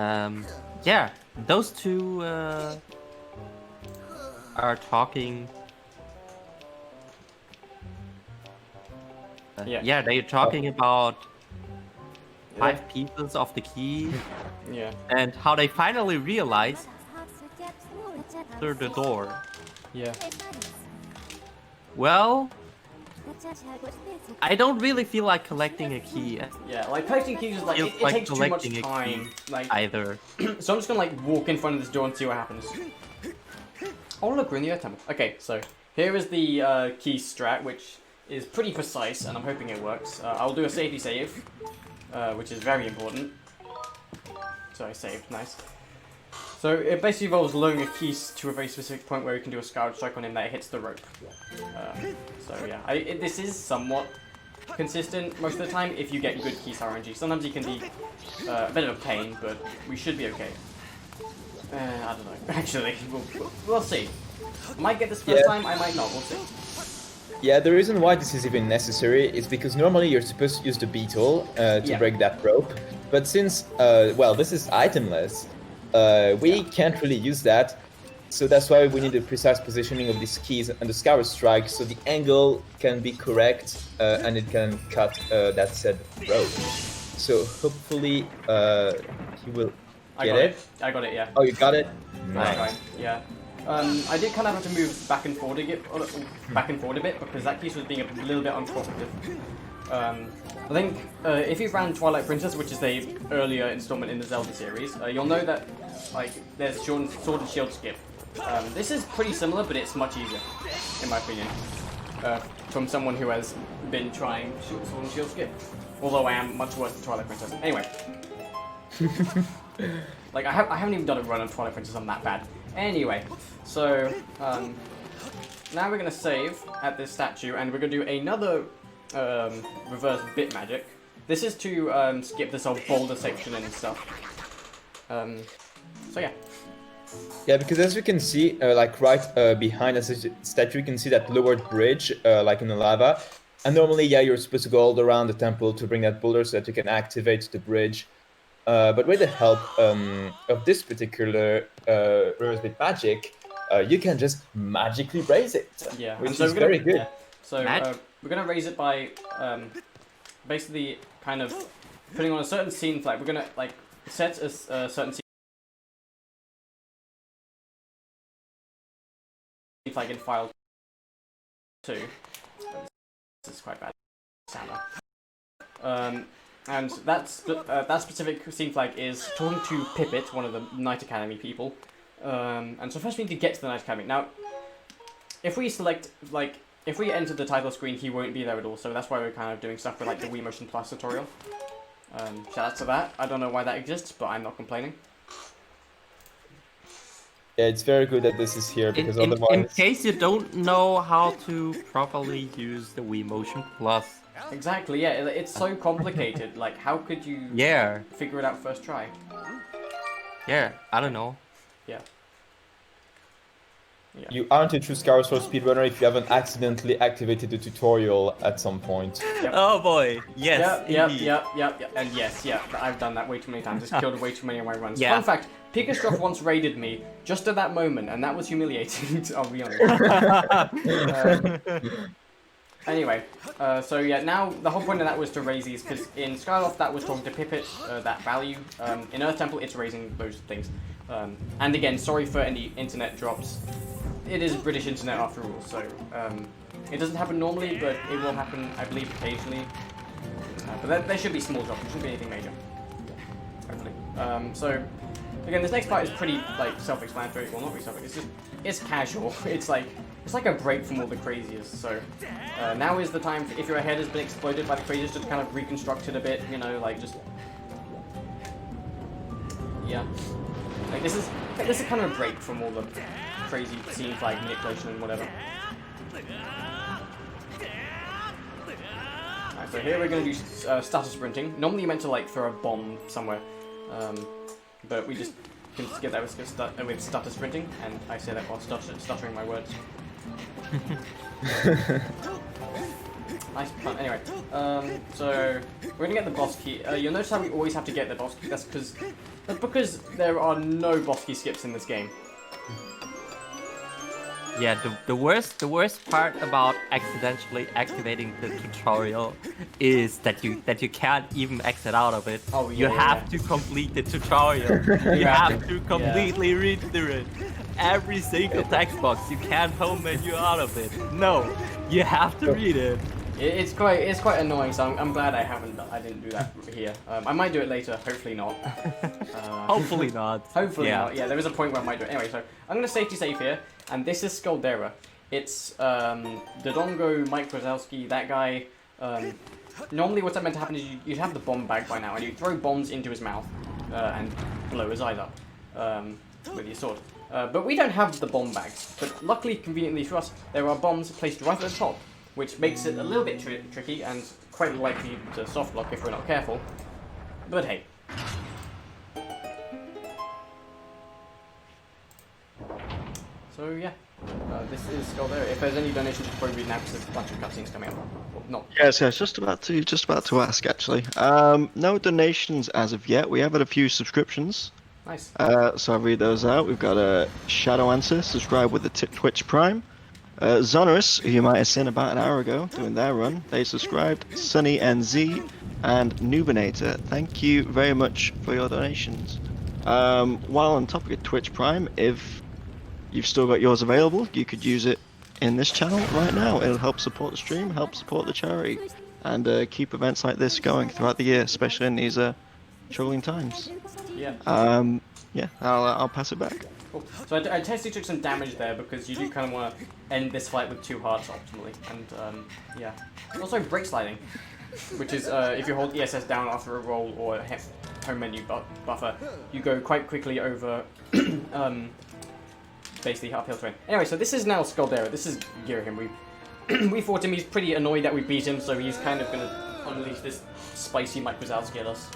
Yeah, those two are talking. Yeah. They're talking about 5 pieces of the key Yeah. and how they finally realize through the door. Yeah. Well, I don't really feel like collecting a key Yeah. Like collecting keys is like Feels it like takes too much collecting a time. key. Like either. so I'm just gonna like walk in front of this door and see what happens. Oh look, we're in the Earth Temple. Okay, so here is the key strat, which is pretty precise, and I'm hoping it works. I'll do a safety save, which is very important. So I saved, nice. So it basically involves lowering a key to a very specific point where you can do a Skyward Strike on him that hits the rope. So yeah, this is somewhat consistent most of the time if you get good keys RNG. Sometimes it can be a bit of a pain, but we should be okay. I don't know. Actually, we'll see. Might get this first time, I might not. We'll see. Yeah, the reason why this is even necessary is because normally you're supposed to use the beetle to break that rope, but since well, this is itemless, we can't really use that. So that's why we need a precise positioning of these keys and the Skyward Strike, so the angle can be correct and it can cut that said rope. So hopefully he will get it. I got it, yeah. Oh, you got it? That's Nice. fine, yeah. I did kind of have to move back and forward a bit because that piece was being a little bit uncooperative. I think if you've ran Twilight Princess, which is the earlier installment in the Zelda series, you'll know that like there's Sword and Shield skip. This is pretty similar, but it's much easier, in my opinion, from someone who has been trying Sword and Shield skip. Although I am much worse than Twilight Princess. Anyway, like I haven't even done a run on Twilight Princess. I'm that bad. Anyway, so now we're gonna save at this statue, and we're gonna do another reverse bit magic. This is to skip this whole boulder section and stuff. So yeah. Yeah, because as you can see, like right behind us statue, you can see that lowered bridge, like in the lava. And normally, yeah, you're supposed to go all around the temple to bring that boulder so that you can activate the bridge. But with the help of this particular reverse bit magic, you can just magically raise it, Yeah, which and so is we're gonna, very good. Yeah. So we're gonna raise it by basically kind of putting on a certain scene flag. We're gonna like set a certain scene flag in file 2. This is quite bad. And that specific scene flag is talking to Pippet, one of the Knight Academy people. And so first we need to get to the Knight Academy. Now, if we select, like, if we enter the title screen, he won't be there at all, so that's why we're kind of doing stuff with, like, the Wii Motion Plus tutorial. Shout out to that. I don't know why that exists, but I'm not complaining. Yeah, it's very good that this is here because otherwise. In case you don't know how to properly use the Wii Motion Plus. Exactly, yeah, it's so complicated. Like, how could you figure it out first try? Yeah, I don't know. Yeah. You aren't a true Skyward Sword speedrunner if you haven't accidentally activated the tutorial at some point. Yep. Oh boy, yes. Yep. And yes, I've done that way too many times. It's killed way too many of my runs. Yeah. Fun fact, Pikachu once raided me just at that moment, and that was humiliating, I'll be honest. Anyway, so yeah, now the whole point of that was to raise these, because in Skyloft that was talking to Pipit, that value. In Earth Temple it's raising those things. And again, sorry for any internet drops. It is British internet after all, so it doesn't happen normally, but it will happen, I believe, occasionally. But there should be small drops, there shouldn't be anything major. Hopefully. So, again, this next part is pretty, like, self-explanatory. Well, not really self-explanatory, it's casual. It's like a break from all the craziest. So, now is the time, if your head has been exploded by the craziest, just kind of reconstruct it a bit, you know, like, just... Yeah. Like, this is kind of a break from all the crazy scene flag manipulation and whatever. Alright, so here we're going to do stutter sprinting. Normally you meant to like throw a bomb somewhere, but we just can skip that with stutter sprinting, and I say that while stuttering my words. Nice fun. Anyway, so we're gonna get the boss key. You'll notice how we always have to get the boss key. That's because there are no boss key skips in this game. Yeah, the worst part about accidentally activating the tutorial is that you can't even exit out of it. Oh, yeah, you have to complete the tutorial. You have to completely read through it. Every single text box. You can't home menu out of it. No, you have to read it. It's quite annoying. So I'm glad I didn't do that here. I might do it later. Hopefully not. Hopefully not. Hopefully not. Yeah, there is a point where I might do it. Anyway, so I'm gonna safety save here, and this is Skaldera. It's Dodongo, Mike Wazowski, that guy. Normally, what's meant to happen is you'd have the bomb bag by now, and you throw bombs into his mouth and blow his eyes up with your sword. But we don't have the bomb bags. But luckily, conveniently for us, there are bombs placed right at the top, which makes it a little bit tricky and quite likely to soft lock if we're not careful. But hey. So yeah, this is Skaldera. If there's any donations, you probably read now because there's a bunch of cutscenes coming up. Well, not. Yes, just about to ask actually. No donations as of yet. We have had a few subscriptions. Nice. So I'll read those out. We've got a Shadow Answer, subscribed with the Twitch Prime. Zonorous, who you might have seen about an hour ago doing their run, they subscribed. Sunny NZ and Nubinator, thank you very much for your donations. While on topic of Twitch Prime, if you've still got yours available, you could use it in this channel right now. It'll help support the stream, help support the charity, and keep events like this going throughout the year, especially in these troubling times. Yeah. Yeah, I'll pass it back. Cool. So I totally took some damage there because you do kind of want to end this fight with 2 hearts optimally, and yeah. Also break sliding, which is if you hold ESS down after a roll or home menu buffer, you go quite quickly over basically uphill terrain. Anyway, so this is now Skaldera. This is Girahim. We fought him. He's pretty annoyed that we beat him, so he's kind of gonna unleash this spicy Mike Wazowski at us.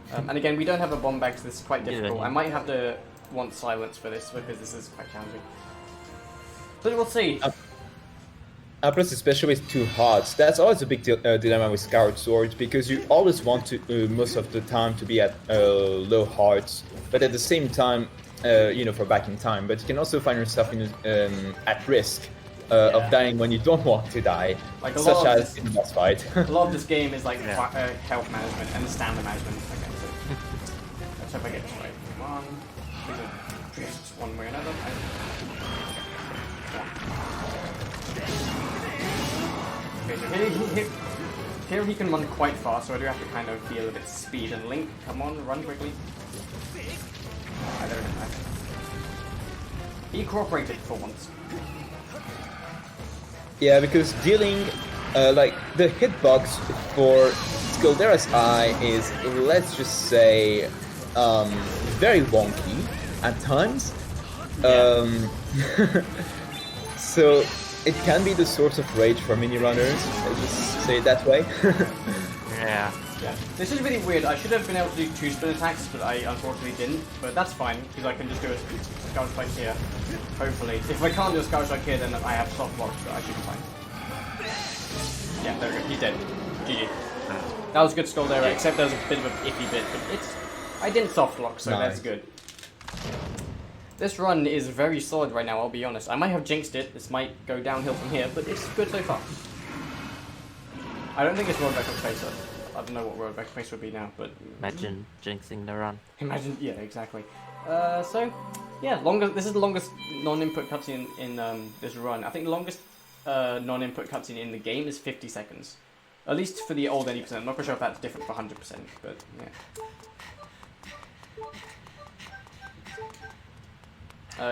And again, we don't have a bomb bag, so this is quite difficult. I might have to want silence for this, because this is quite challenging. But we'll see. Plus, especially with 2 hearts, that's always a big dilemma with Skyward Sword, because you always want to, most of the time, to be at low hearts, but at the same time, you know, for backing time. But you can also find yourself in, at risk of dying when you don't want to die, like such as in the boss fight. A lot of this game is like health management and stamina management. Okay, so let's hope I get this right. Come on. Just one way or another. Okay, so here he can run quite fast, so I do have to kind of be a little bit speed and Link. Come on, run quickly. There it is. He cooperated for once. Yeah, because dealing, like, the hitbox for Skaldera's Eye is, let's just say, very wonky. at times. Yeah. So it can be the source of rage for mini runners. Let's just say it that way. Yeah. Yeah. This is really weird. I should have been able to do 2 spin attacks, but I unfortunately didn't. But that's fine, because I can just do a Scout Strike here. Hopefully. If I can't do a Scout Strike here, then I have soft blocks, but I should be fine. Yeah, there we go. He's dead. GG. That was a good skull there, except there was a bit of an iffy bit, but it's... I didn't soft lock, so Nice. that's good. This run is very solid right now, I'll be honest. I might have jinxed it. This might go downhill from here, but it's good so far. I don't think it's rollback from Facer. I don't know what rollback face would be now, but Imagine jinxing the run. imagine, yeah, exactly. So, yeah, this is the longest non-input cutscene in this run. I think the longest non-input cutscene in the game is 50 seconds. At least for the old 80%. I'm not quite sure if that's different for 100%, but yeah.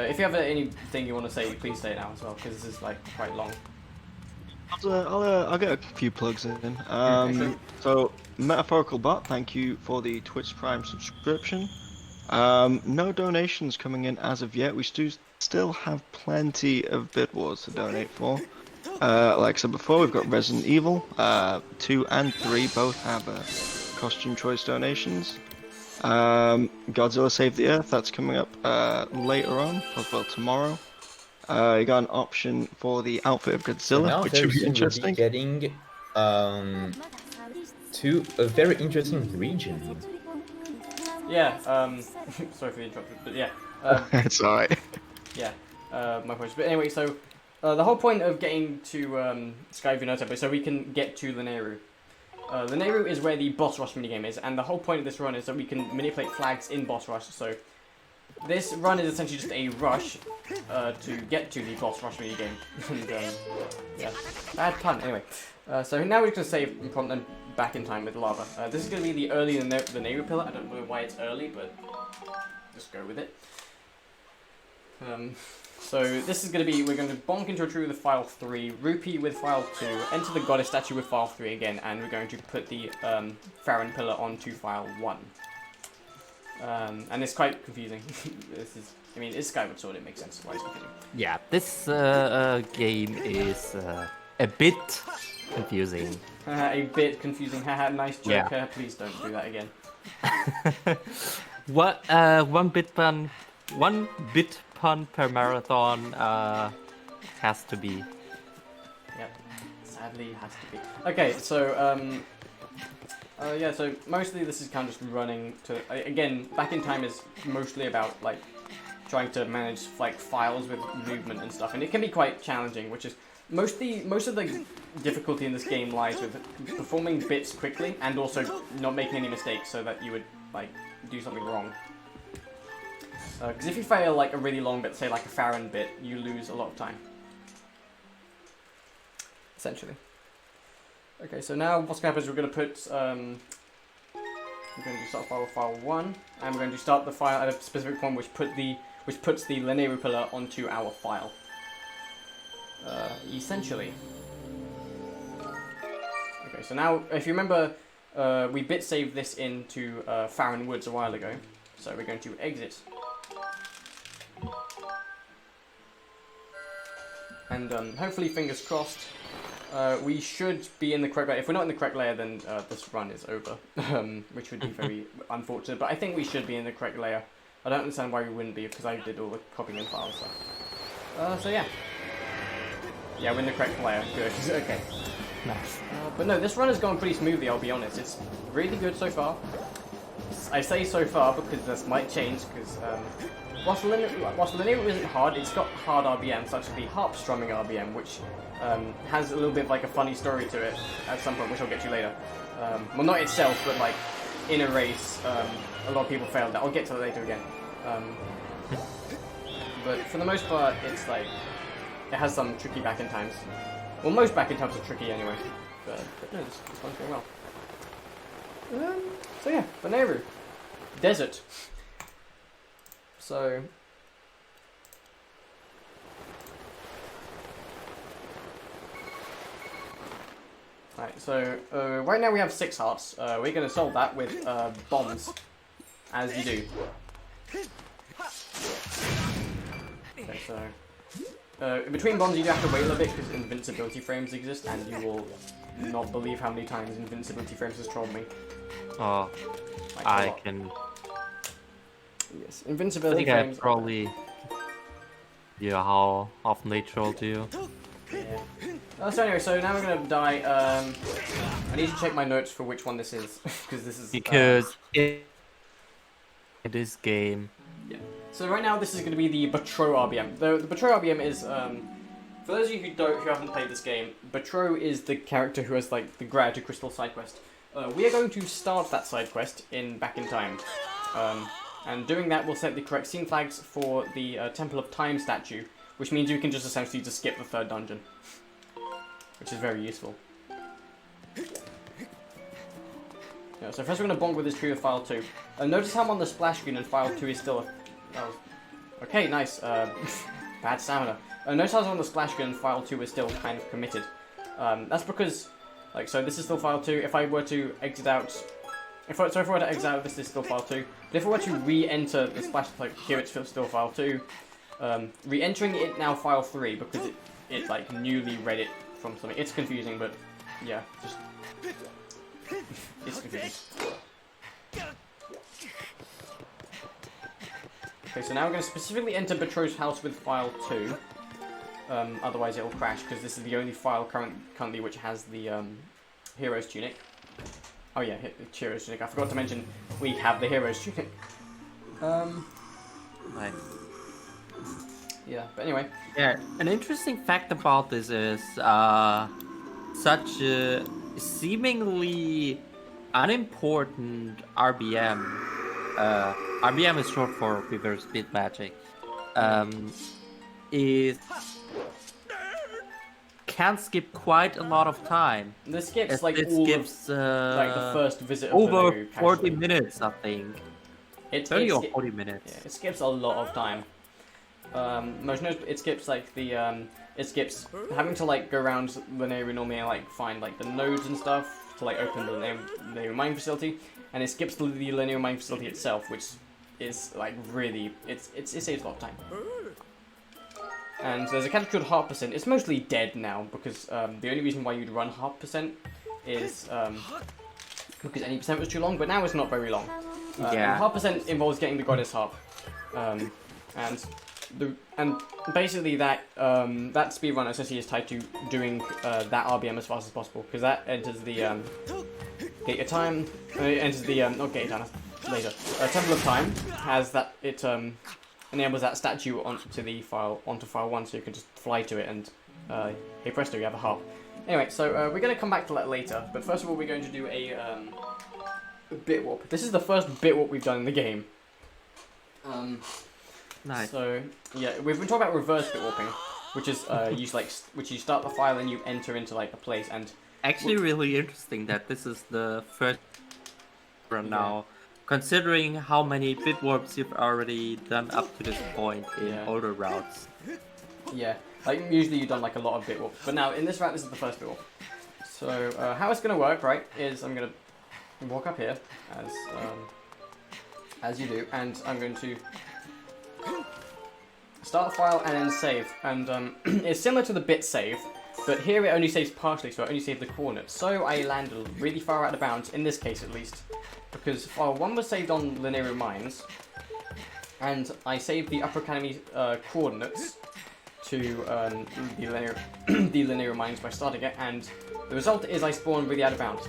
If you have anything you want to say, please say it now as well, because this is like quite long. I'll get a few plugs in. Sure. So, Metaphorical Bot, thank you for the Twitch Prime subscription. No donations coming in as of yet. We still have plenty of Bid Wars to donate for. Like I said before, we've got Resident Evil 2 and 3 both have costume choice donations. Godzilla Save the Earth, that's coming up later on, as well tomorrow. You got an option for the outfit of Godzilla, Now which very should be soon we'll interesting. getting to a very interesting region. Yeah, sorry for the interruption, but yeah. It's alright. Yeah, my point. But anyway, so the whole point of getting to Skyward is so we can get to Lineru. Lineru is where the boss rush minigame is, and the whole point of this run is that we can manipulate flags in boss rush. So this run is essentially just a rush to get to the boss rush minigame. And yeah, bad pun. Anyway, so now we're going to save and prompt them back in time with lava. This is going to be the early Lineru pillar. I don't know why it's early, but just go with it. So this is going to be, we're going to bonk into a tree with file 3, rupee with file 2, enter the goddess statue with file 3 again, and we're going to put the Farron pillar onto file 1. And it's quite confusing. I mean, it's Skyward Sword, it makes sense why it's confusing. Yeah, this game is a bit confusing. A bit confusing, haha, nice joke, Yeah. please don't do that again. What one bit pun per marathon has to be. Yep, sadly it has to be. Okay, so, yeah, so mostly this is kind of just running to, again, Back in Time is mostly about, like, trying to manage, like, files with movement and stuff, and it can be quite challenging, which is, most of the difficulty in this game lies with performing bits quickly, and also not making any mistakes so that you would, like, do something wrong. Because if you fail, like, a really long bit, say, like a Farron bit, you lose a lot of time. Essentially. Okay, so now what's going to happen is we're going to put, we're going to do start file with file 1, and we're going to start the file at a specific point which puts the Lineru pillar onto our file. Essentially. Okay, so now, if you remember, we bit saved this into Farron Woods a while ago, so we're going to exit. And hopefully, fingers crossed, we should be in the correct layer. If we're not in the correct layer, then this run is over, which would be very unfortunate. But I think we should be in the correct layer. I don't understand why we wouldn't be, because I did all the copying and file stuff. So yeah. Yeah, we're in the correct layer. Good. Okay. Nice. But no, this run has gone pretty smoothly, I'll be honest. It's really good so far. I say so far because this might change, because whilst Lineru isn't hard, it's got hard RBM, such as the harp strumming RBM, which has a little bit of like a funny story to it at some point, which I'll get to later. Well, not itself, but like in a race, a lot of people failed that. I'll get to that later again. But for the most part, it's like, it has some tricky back in times. Well, most back in times are tricky anyway. But no, this one's going well. So yeah, Lineru. Desert. So... Right, so right now we have 6 hearts. We're going to solve that with bombs, as you do. So, between bombs you do have to wait a little bit because invincibility frames exist, and you will not believe how many times invincibility frames has trolled me. Oh, Like, a I lot. can. Yes, I invincibility think I frames. probably. Yeah, how often they trolled you. Yeah. So anyway, so now we're gonna die. I need to check my notes for which one this is because this is Because in this game. Yeah. So right now this is going to be the Batro RBM. The Batro RBM is for those of you who haven't played this game, Batro is the character who has like the Gratitude Crystal side quest. We are going to start that side quest back in time, and doing that will set the correct scene flags for the Temple of Time statue, which means you can just essentially just skip the third dungeon, which is very useful. Yeah, so first we're going to bonk with this tree of file 2. Notice how I'm on the splash screen and file 2 is still... Okay, nice. Bad stamina. Notice how I was on the splash screen and file 2 is still kind of committed. That's because... Like, so this is still file 2. If I were to exit out... If I were to exit out, this is still file 2. But if I were to re-enter the splash... Like, here it's still file 2. Re-entering it now file 3 because it like, newly read it from something. It's confusing, but... Yeah, just... It's confusing. Okay, so now we're going to specifically enter Betro's house with file 2. Otherwise it will crash, because this is the only file currently which has the Hero's Tunic. Oh yeah, Hero's Tunic. I forgot to mention we have the Hero's Tunic. Nice. Yeah, but anyway. Yeah, an interesting fact about this is such a seemingly unimportant RBM. RBM is short for reverse bit magic. Is can skip quite a lot of time. This skips As like it all skips of, like the first visit of over Valeriu, 40 actually. minutes, I think. 30 or 40 minutes. Yeah, it skips a lot of time. It skips like the it skips having to like go around Linear normally and like find like the nodes and stuff to like open the Linear Mine Facility, and it skips the Linear Mine Facility itself, which is like really it saves a lot of time. And there's a character called Heart Percent. It's mostly dead now because the only reason why you'd run Heart Percent is because any percent was too long, but now it's not very long. Yeah. Heart Percent involves getting the Goddess Harp, and basically that that speedrun essentially is tied to doing that RBM as fast as possible, because that enters the Gate of Time. It enters the not Gate of Time, that's later. Temple of Time has that it enables that statue onto file 1, so you can just fly to it and hey presto, you have a harp. Anyway, so we're going to come back to that later, but first of all we're going to do a bit warp. This is the first bit warp we've done in the game. Nice. So yeah, we've been talking about reverse bit warping, which is which you start the file and you enter into like a place, and Actually, really interesting that this is the first run now, considering how many bit warps you've already done up to this point in older routes. yeah, like usually you've done like a lot of bit warps, but now in this route this is the first bit warp. So how it's gonna work, right, is I'm gonna walk up here as you do, and I'm going to start the file and then save, and it's similar to the bit save, but here it only saves partially, so I only save the coordinates. So I landed really far out of bounds, in this case at least, because file 1 was saved on Linear Mines, and I saved the Upper Academy coordinates to the Linear Mines by starting it, and the result is I spawned really out of bounds.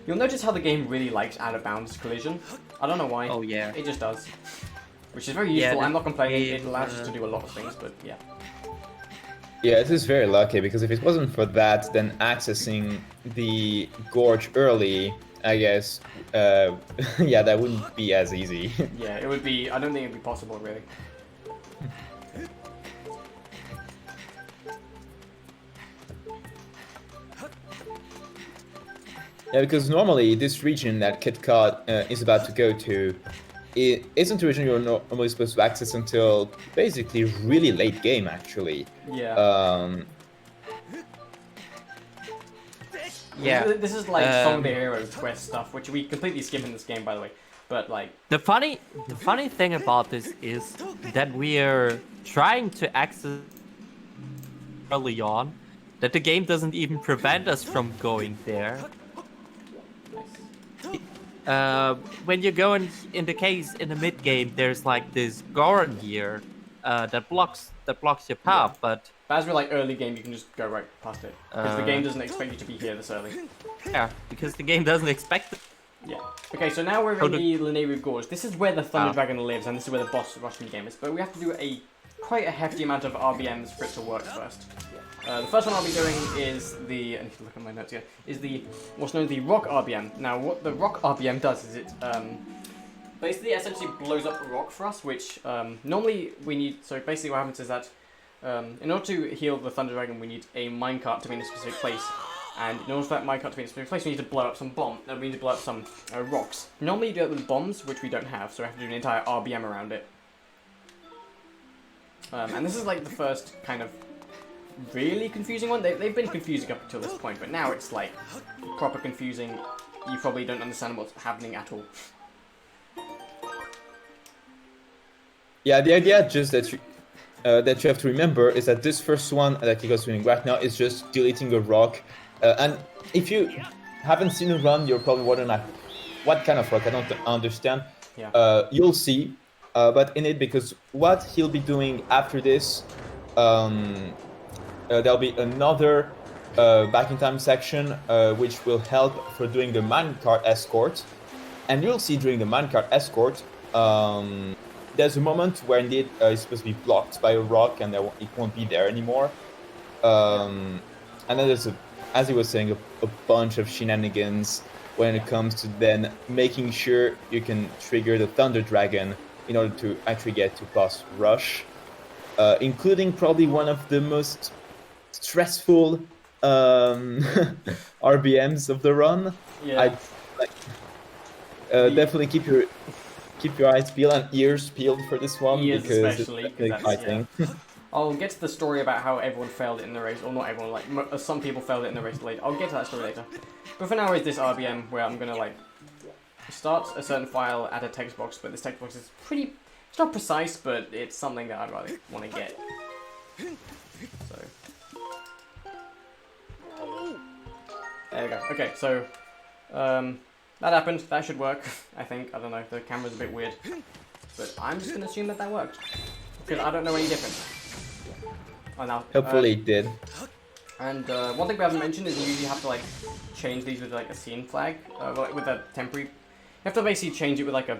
You'll notice how the game really likes out of bounds collision. I don't know why. Oh yeah. It just does. Which is very useful. Yeah, I'm not complaining. It game, allows us to do a lot of things, but yeah. Yeah, this is very lucky, because if it wasn't for that, then accessing the Gorge early, I guess, yeah, that wouldn't be as easy. Yeah, it would be. I don't think it would be possible, really. Yeah, because normally this region that Kitcot is about to go to, it isn't a region you're normally supposed to access until basically really late game, actually. Yeah. Yeah. This is like Song of the Heroes quest stuff, which we completely skip in this game, by the way. But like, The funny thing about this is that we're trying to access early on, that the game doesn't even prevent us from going there. When you go in the case in the mid game, there's like this Gorge here that blocks your path, but as we're like early game, you can just go right past it because the game doesn't expect you to be here this early. yeah, because the game doesn't expect it. Yeah. Okay, so now we're in the Lanayru Gorge. This is where the Thunder Dragon lives, and this is where the boss rush in the game is. But we have to do quite a hefty amount of RBMs for it to work first. The first one I'll be doing is I need to look at my notes here, is what's known as the Rock RBM. Now, what the Rock RBM does is it basically essentially blows up a rock for us, which normally we need. So basically what happens is that in order to heal the Thunder Dragon, we need a minecart to be in a specific place. And in order for that minecart to be in a specific place, we need to blow up some we need to blow up some rocks. Normally you do it with bombs, which we don't have, so we have to do an entire RBM around it. And this is like the first kind of really confusing one. They've been confusing up until this point, but now it's like proper confusing. You probably don't understand what's happening at all. Yeah, the idea just that you have to remember is that this first one that Kitcot's doing right now is just deleting a rock. And if you haven't seen a run, you're probably wondering like, what kind of rock? I don't understand. Yeah. You'll see. But in it, because what he'll be doing after this, there'll be another back in time section which will help for doing the minecart escort. And you'll see during the minecart escort, there's a moment where indeed it's supposed to be blocked by a rock and it won't be there anymore. And then there's, as he was saying, a bunch of shenanigans when it comes to then making sure you can trigger the Thunder Dragon in order to actually get to boss rush, including probably one of the most stressful RBMs of the run. Yeah. Definitely keep your eyes peeled and ears peeled for this one, Ears because especially, it's really exciting. yeah. I'll get to the story about how everyone failed it in the race, or not everyone, like some people failed it in the race later. I'll get to that story later. But for now is this RBM where I'm gonna like start a certain file at a text box, but this text box is pretty, it's not precise, but it's something that I'd rather want to get. So there you go. Okay, so that happened. That should work, I think. I don't know. The camera's a bit weird, but I'm just gonna assume that worked because I don't know any different. Oh, now. Hopefully it did. And one thing we haven't mentioned is you usually have to like change these with like a scene flag, like with a temporary. You have to basically change it with like a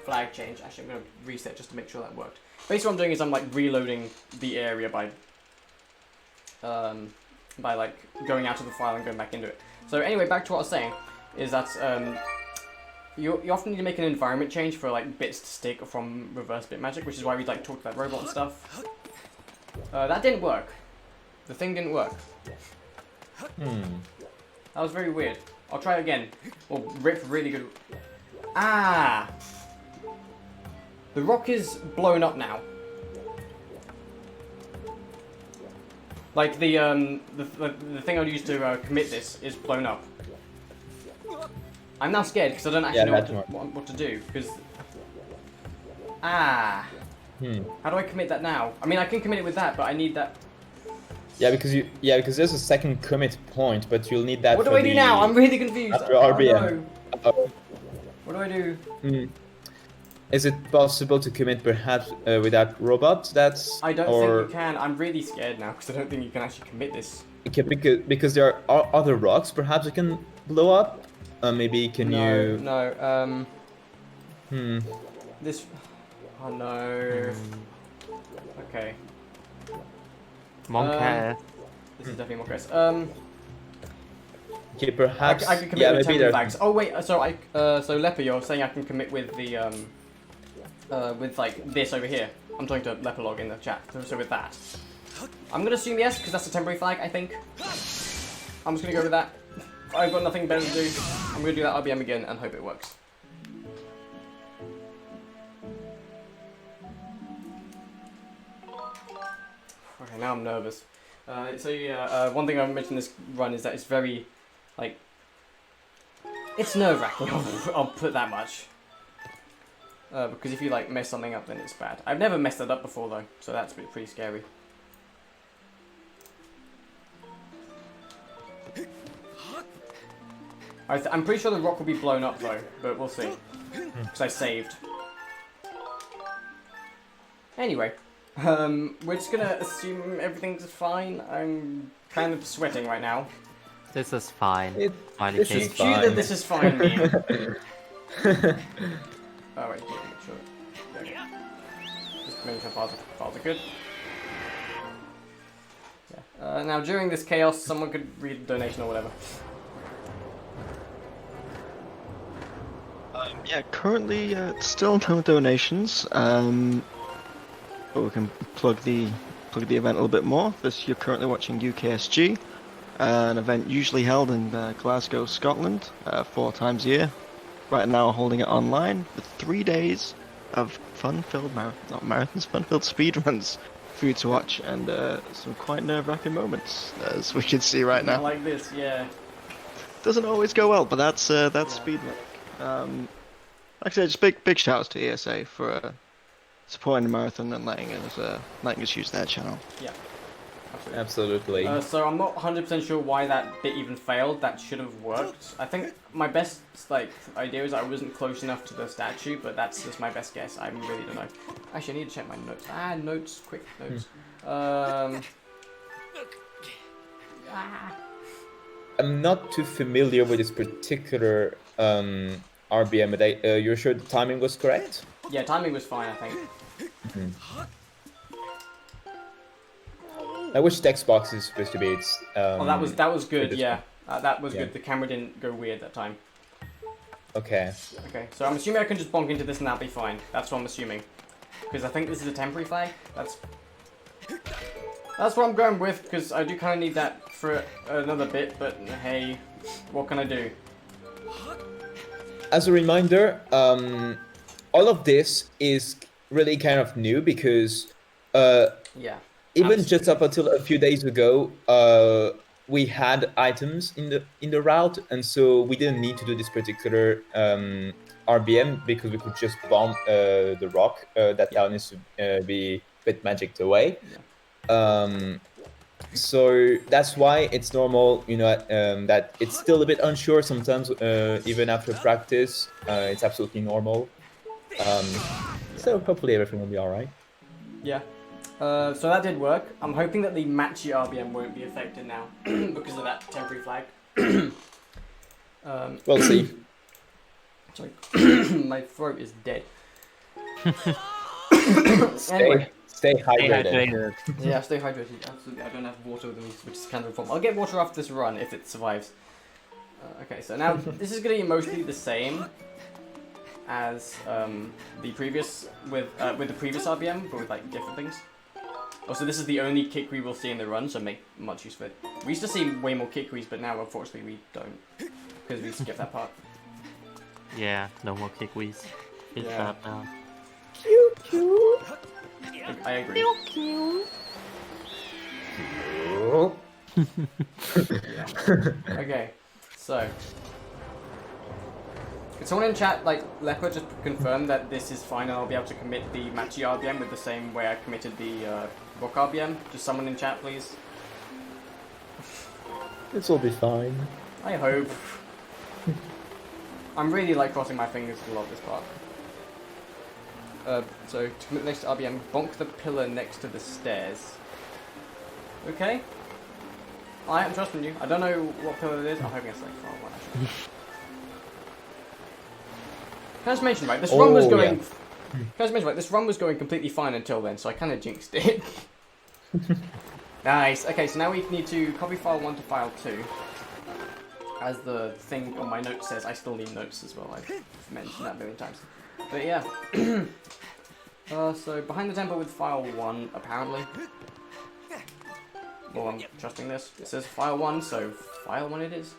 flag change. Actually, I'm gonna reset just to make sure that worked. Basically, what I'm doing is I'm like reloading the area by like going out of the file and going back into it. So anyway, back to what I was saying, is that you often need to make an environment change for like bits to stick from reverse bit magic, which is why we like talk to that robot and stuff. That didn't work. The thing didn't work. That was very weird. I'll try it again. Or rip really good. Ah! The rock is blown up now. Like the thing I used to commit this is blown up. I'm now scared because I don't actually know what to do. Because how do I commit that now? I mean, I can commit it with that, but I need that. Yeah, because there's a second commit point, but you'll need that. What do I do now? I'm really confused. After RBM. No. What do I do? Is it possible to commit perhaps without robots? I don't think you can. I'm really scared now because I don't think you can actually commit this. Okay, because there are other rocks. Perhaps you can blow up. Maybe can you? No. This. Oh no. Okay. Monk. This is definitely Monk. Okay, perhaps. I can commit with temporary flags. Oh wait, so Leper, you're saying I can commit with the with like this over here. I'm talking to Leperlog in the chat. So with that, I'm gonna assume yes because that's a temporary flag. I think. I'm just gonna go with that. I've got nothing better to do. I'm gonna do that RBM again and hope it works. Okay, now I'm nervous. So yeah, one thing I've mentioned this run is that it's very, like, It's nerve-wracking, I'll put that much. Because if you like mess something up, then it's bad. I've never messed that up before though, so that's pretty scary. I'm pretty sure the rock will be blown up though, but we'll see. Because I saved. Anyway, we're just gonna assume everything's fine. I'm kind of sweating right now. This is fine. This is Cue that fine. this is fine meme. Oh wait, make sure. Okay. Just make sure files are good. Yeah. Now during this chaos, someone could read the donation or whatever. Yeah, currently still no donations. But we can plug the event a little bit more. You're currently watching UKSG, an event usually held in Glasgow, Scotland, 4 times a year. Right now, holding it online with 3 days of fun-filled fun-filled speedruns for you to watch, and some quite nerve-wracking moments, as we can see right now. Like this, yeah. Doesn't always go well, but that's speedrun. Like I said, just big shout outs to ESA for supporting the marathon and letting us use their channel. Yeah. Absolutely. So I'm not 100% sure why that bit even failed. That should have worked. I think my best idea is I wasn't close enough to the statue, but that's just my best guess. I really don't know. Actually, I need to check my notes. Notes, quick notes. I'm not too familiar with this particular RBM, but you're sure the timing was correct? Yeah, timing was fine, I think. Which text box is supposed to be? It's. Oh, that was good. Yeah, that was Yeah. good. The camera didn't go weird that time. Okay. Okay, so I'm assuming I can just bonk into this and that'll be fine. That's what I'm assuming. Because I think this is a temporary flag. That's what I'm going with, because I do kind of need that for another bit, but hey, what can I do? As a reminder, all of this is really kind of new because Yeah. even just up until a few days ago, we had items in the route, and so we didn't need to do this particular RBM because we could just bomb the rock that now needs to be a bit magicked away. Yeah. So that's why it's normal, that it's still a bit unsure sometimes, even after practice. It's absolutely normal. So hopefully everything will be all right. Yeah. So that did work. I'm hoping that the matchy RBM won't be affected now because of that temporary flag. We'll see. Sorry, my throat is dead. Stay Stay hydrated. hydrated. Yeah, stay hydrated. Absolutely. I don't have water with me, which is kind of a problem. I'll get water after this run if it survives. Okay, so now this is going to be mostly the same as the previous with the previous RBM, but with like different things. Also, this is the only Kikri we'll see in the run, so make much use of it. We used to see way more Kikris, but now unfortunately we don't because we skipped that part. Yeah, no more kickwees. It's Yeah. that now. I agree. Yeah. Okay, so could someone in chat, like Leper, just confirm that this is fine and I'll be able to commit the matchy RBM with the same way I committed the rock RBM? Just someone in chat, please. This will be fine. I hope. I'm really like crossing my fingers to love this part. So to commit next to RBM, bonk the pillar next to the stairs. Okay. I am trusting you. I don't know what pillar it is. I'm hoping it's like far one actually. Can I just mention, right? This run was going. Yeah. Can I just mention, right? This run was going completely fine until then, so I kind of jinxed it. Nice. Okay, so now we need to copy file 1 to file 2. As the thing on my notes says, I still need notes as well. I've mentioned that a million times. But yeah. So behind the temple with file 1, apparently. Well, I'm trusting this. It says file 1, so file 1 it is.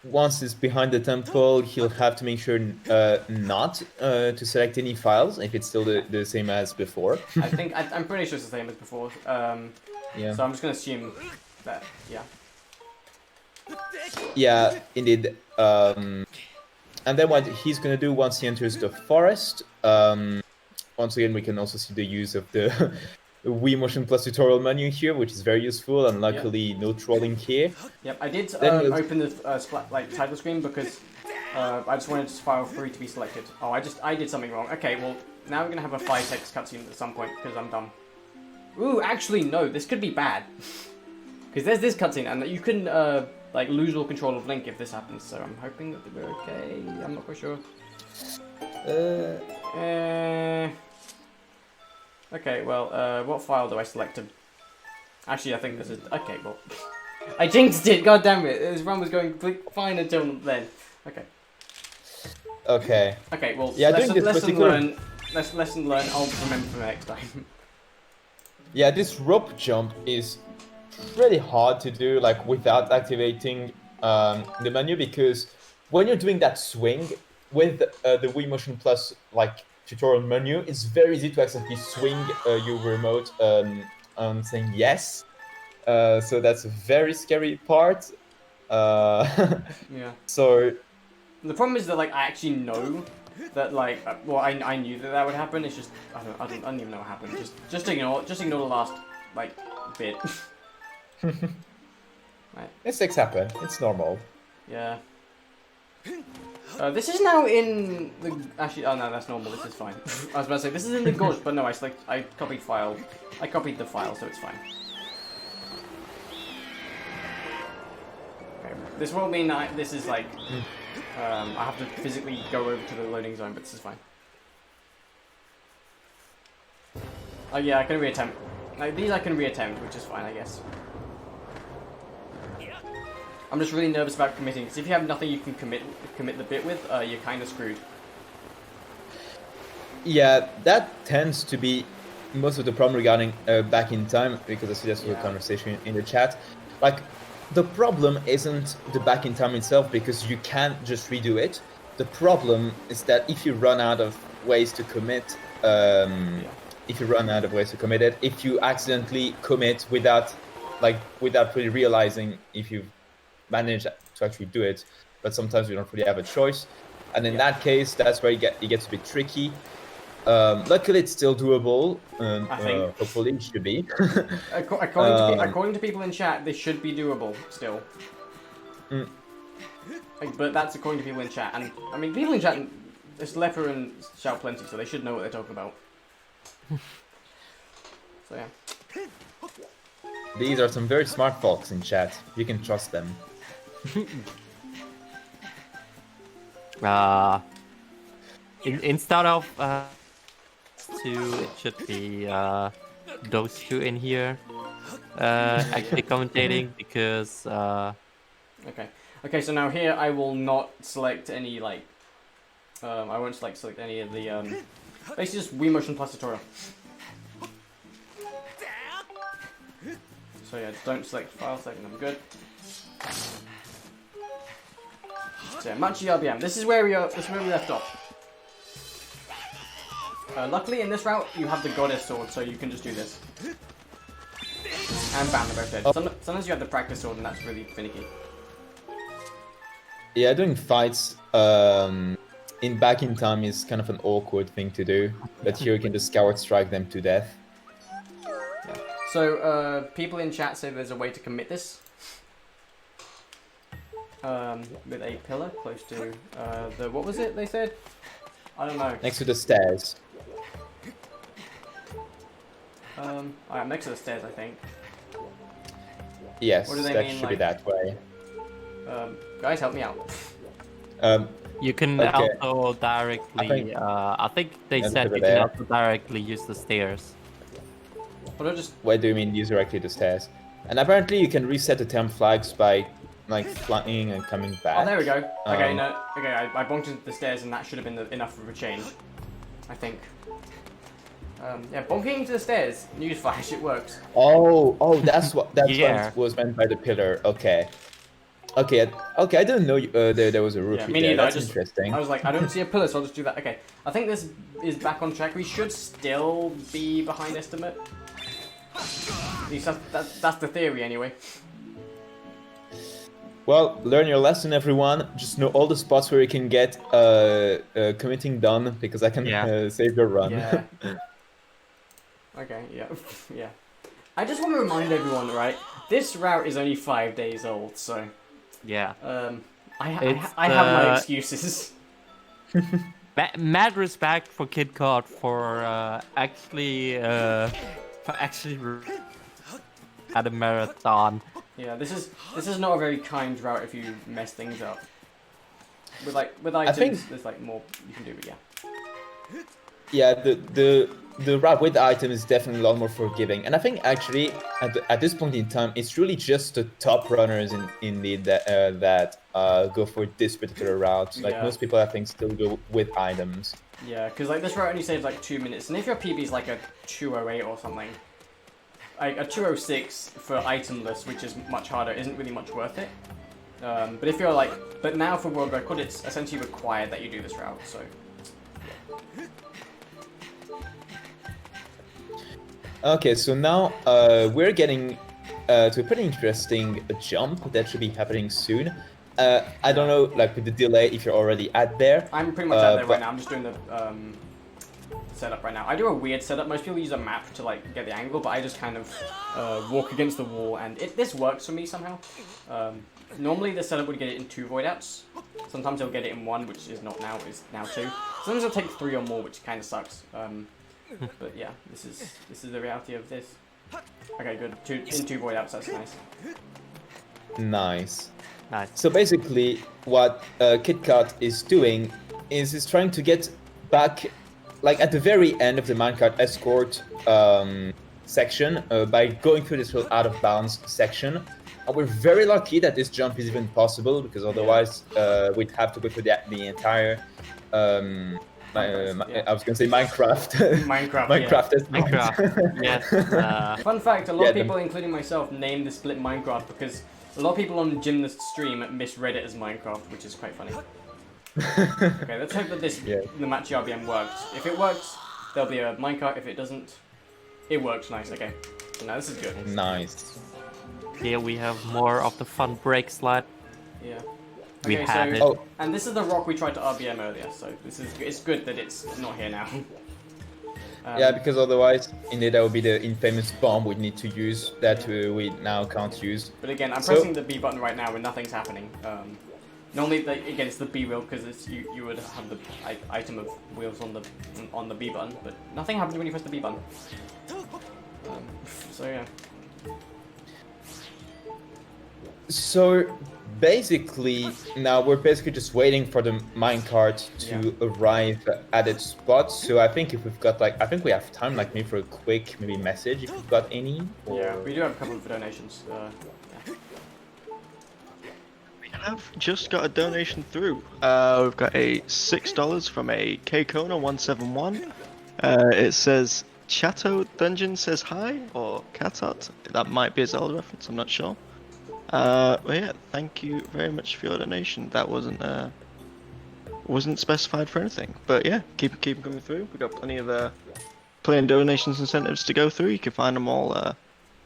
Once it's behind the temple, he'll have to make sure not to select any files if it's still the same as before. I think I'm pretty sure it's the same as before. Yeah. So I'm just gonna assume that, yeah. Yeah, indeed. And then what he's gonna do once he enters the forest, once again we can also see the use of the Wii Motion Plus tutorial menu here, which is very useful, and luckily no trolling here. Yep, I did Then open the title screen because I just wanted file 3 to be selected. Oh, I did something wrong. Okay, well now we're gonna have a 5-text cutscene at some point because I'm dumb. Ooh, actually no, this could be bad because there's this cutscene and you can like lose all control of Link if this happens. So I'm hoping that we're okay. I'm not quite sure. Okay, well, what file do I select? Actually, I think this is... Okay, well... I jinxed it, god damn it! This run was going fine until then. Okay. Okay. Okay, well, yeah, lesson learned. Lesson learned, I'll remember for next time. Yeah, this rope jump is pretty hard to do, like, without activating the menu, because when you're doing that swing with the Wii Motion Plus, like, tutorial menu, it's very easy to accidentally swing your remote on saying yes. So that's a very scary part. Yeah. So the problem is that like I actually know that like well I knew that would happen. It's just I don't even know what happened. Just ignore the last like bit. Right. Mistakes happen. It's normal. Yeah. This is now in the... Actually, oh no, that's normal, this is fine. I was about to say, this is in the Gorge, but no, I copied file. I copied the file, so it's fine. Okay, this will mean that this is like... I have to physically go over to the loading zone, but this is fine. Oh yeah, I can reattempt. Like, these I can reattempt, which is fine, I guess. I'm just really nervous about committing, because if you have nothing you can commit the bit with, you're kind of screwed. Yeah, that tends to be most of the problem regarding back in time, because I see that's a conversation in the chat. Like, the problem isn't the back in time itself, because you can't just redo it. The problem is that if you run out of ways to commit, if you accidentally commit without really realizing if you've managed to actually do it, but sometimes we don't really have a choice, and in that case, that's where it gets a bit tricky. Luckily, it's still doable. I think. Hopefully, it should be. according to people in chat, they should be doable still. Like, but that's according to people in chat, and I mean, people in chat, it's Leper and Shout Plenty, so they should know what they're talking about. So yeah. These are some very smart folks in chat. You can trust them. Instead of two, it should be those two in here actually commentating, because okay, so now here I will not select any like I won't select any of the basically just Wii Motion Plus tutorial. So yeah, don't select file second, I'm good. So yeah, Munchy RBM. This is where we left off. Luckily in this route you have the goddess sword, so you can just do this. And bam, they're both dead. Sometimes you have the practice sword and that's really finicky. Yeah, doing fights in back in time is kind of an awkward thing to do, but here you can just Skyward strike them to death. Yeah. So people in chat say there's a way to commit this. With a pillar close to the, what was it they said? I don't know. Next to the stairs. I'm next to the stairs, I think. Yes, What do they that mean, should like- be that way. Guys, help me out. you can Okay. also directly. I think they That's said over you can there. also directly use the stairs. But I'll just... What do you mean use directly the stairs? And apparently you can reset the temp flags by like flying and coming back. Oh, there we go. Okay, Um, no. Okay, I bonked into the stairs and that should have been enough of a change. I think. Yeah, bonking into the stairs. Newsflash, it works. Oh, that's what Yeah. was meant by the pillar. Okay. I didn't know there was a roof Yeah, me there. neither. That's interesting. I was like, I don't see a pillar, so I'll just do that. Okay, I think this is back on track. We should still be behind estimate. At least that's the theory, anyway. Well, learn your lesson, everyone. Just know all the spots where you can get committing done, because I can Yeah. save your run. Yeah. Okay, yeah. Yeah. I just want to remind everyone, right? This route is only 5 days old, so Yeah. I It's, have my excuses. Mad respect for Kitcot for actually at a marathon. Yeah, this is not a very kind route if you mess things up. With items, think- there's like more you can do, but yeah. Yeah, the route with the item is definitely a lot more forgiving, and I think actually at this point in time, it's really just the top runners indeed that go for this particular route. Like Yeah. most people, I think, still go with items. Yeah, because like this route only saves like 2 minutes, and if your PB is like a 208 or something, like a 206 for itemless, which is much harder, isn't really much worth it. But if you're like, but now for world record, it's essentially required that you do this route. So Okay, so now we're getting to a pretty interesting jump that should be happening soon. I don't know, like with the delay, if you're already at there. I'm pretty much out there but- right now. I'm just doing the setup right now. I do a weird setup. Most people use a map to like get the angle, but I just kind of walk against the wall, and this works for me somehow. Normally the setup would get it in 2 void outs. Sometimes it'll get it in 1, which is not now, is now 2. Sometimes it'll take 3 or more, which kind of sucks. But yeah, this is the reality of this. Okay, good. In 2 void outs, that's nice. Nice. Nice. So basically, what Kitcot is doing is trying to get back, like at the very end of the minecart escort section, by going through this little out of bounds section. And we're very lucky that this jump is even possible, because otherwise we'd have to go through the entire. I was gonna say Minecraft. Minecraft. Minecraft Yeah. is Minecraft. Yes. Fun fact: a lot Yeah, of people, including myself, named the split Minecraft because a lot of people on Gymnast stream misread it as Minecraft, which is quite funny. Okay, let's hope that the match RBM works. If it works, there'll be a minecart. If it doesn't, it works. Nice. Okay, so now this is good. Nice. Here we have more of the fun break slide. Yeah. We Okay, had so it. and this is the rock we tried to RBM earlier, so it's good that it's not here now. Yeah, because otherwise, indeed, that would be the infamous bomb we'd need to use that we now can't use. But again, I'm So- pressing the B button right now and nothing's happening. Normally, again, it's the B wheel because you would have the item of wheels on the B button, but nothing happens when you press the B button. So yeah. So basically, now we're basically just waiting for the minecart to arrive at its spot. So I think if we've got I think we have time, like maybe for a quick message if we've got any. Yeah, we do have a couple of donations. Yeah. We have just got a donation through. We've got a $6 from a Kona171. It says Chateau Dungeon says hi, or Catot. That might be a Zelda reference, I'm not sure. Well, yeah, thank you very much for your donation. That wasn't specified for anything, but yeah, keep them coming through. We've got plenty of donations incentives to go through. You can find them all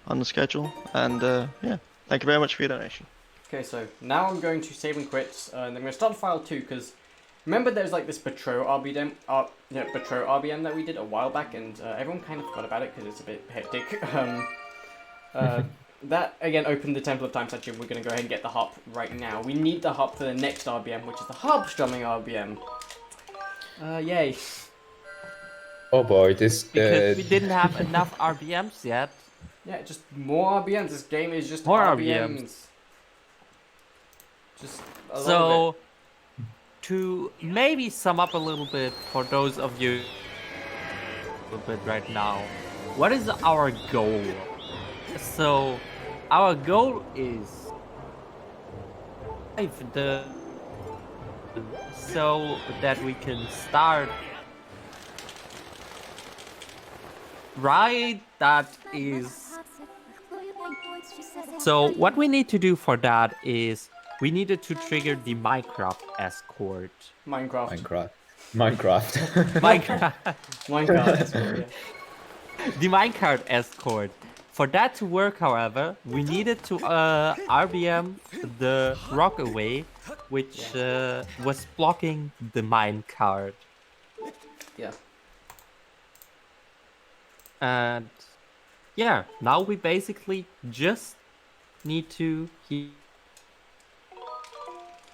on the schedule, and yeah, thank you very much for your donation. Okay, so now I'm going to save and quit, and I'm going to start file 2 because remember there's like this Betrow RBM that we did a while back, and everyone kind of forgot about it because it's a bit hectic. That again opened the Temple of Time section. We're going to go ahead and get the hop right now. We need the hop for the next RBM, which is the harp strumming RBM. Yay! Oh boy, this. Because we didn't have enough RBMs yet. Yeah, just more RBMs. This game is just More RBMs. Just a lot of So, to maybe sum up a little bit for those of you a little bit right now, what is our goal? So, our goal is so that we can start right. That is. So what we need to do for that is we needed to trigger the Minecraft escort. Minecraft. Minecraft. Minecraft. Minecraft. That's what, yeah. The minecart escort For that to work, however, we needed to RBM the rock away, which was blocking the mine card. Yeah. And yeah, now we basically just need to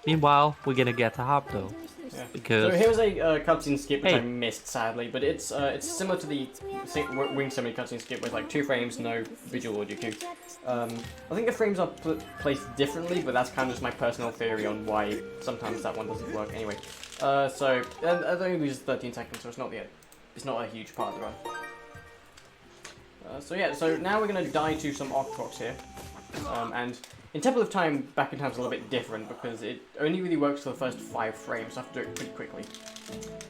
Meanwhile, we're gonna get a harp though. Yeah. Because So here was a cutscene skip which I Hey. missed sadly, but it's similar to the Wing Summary cutscene skip with like 2 frames, no visual audio cue. I think the frames are placed differently, but that's kind of just my personal theory on why sometimes that one doesn't work. Anyway, so it only loses 13 seconds, so it's not a huge part of the run. So yeah, so now we're gonna die to some Octrox here, and in Temple of Time, back in time is a little bit different because it only really works for the first 5 frames, so I have to do it pretty quickly,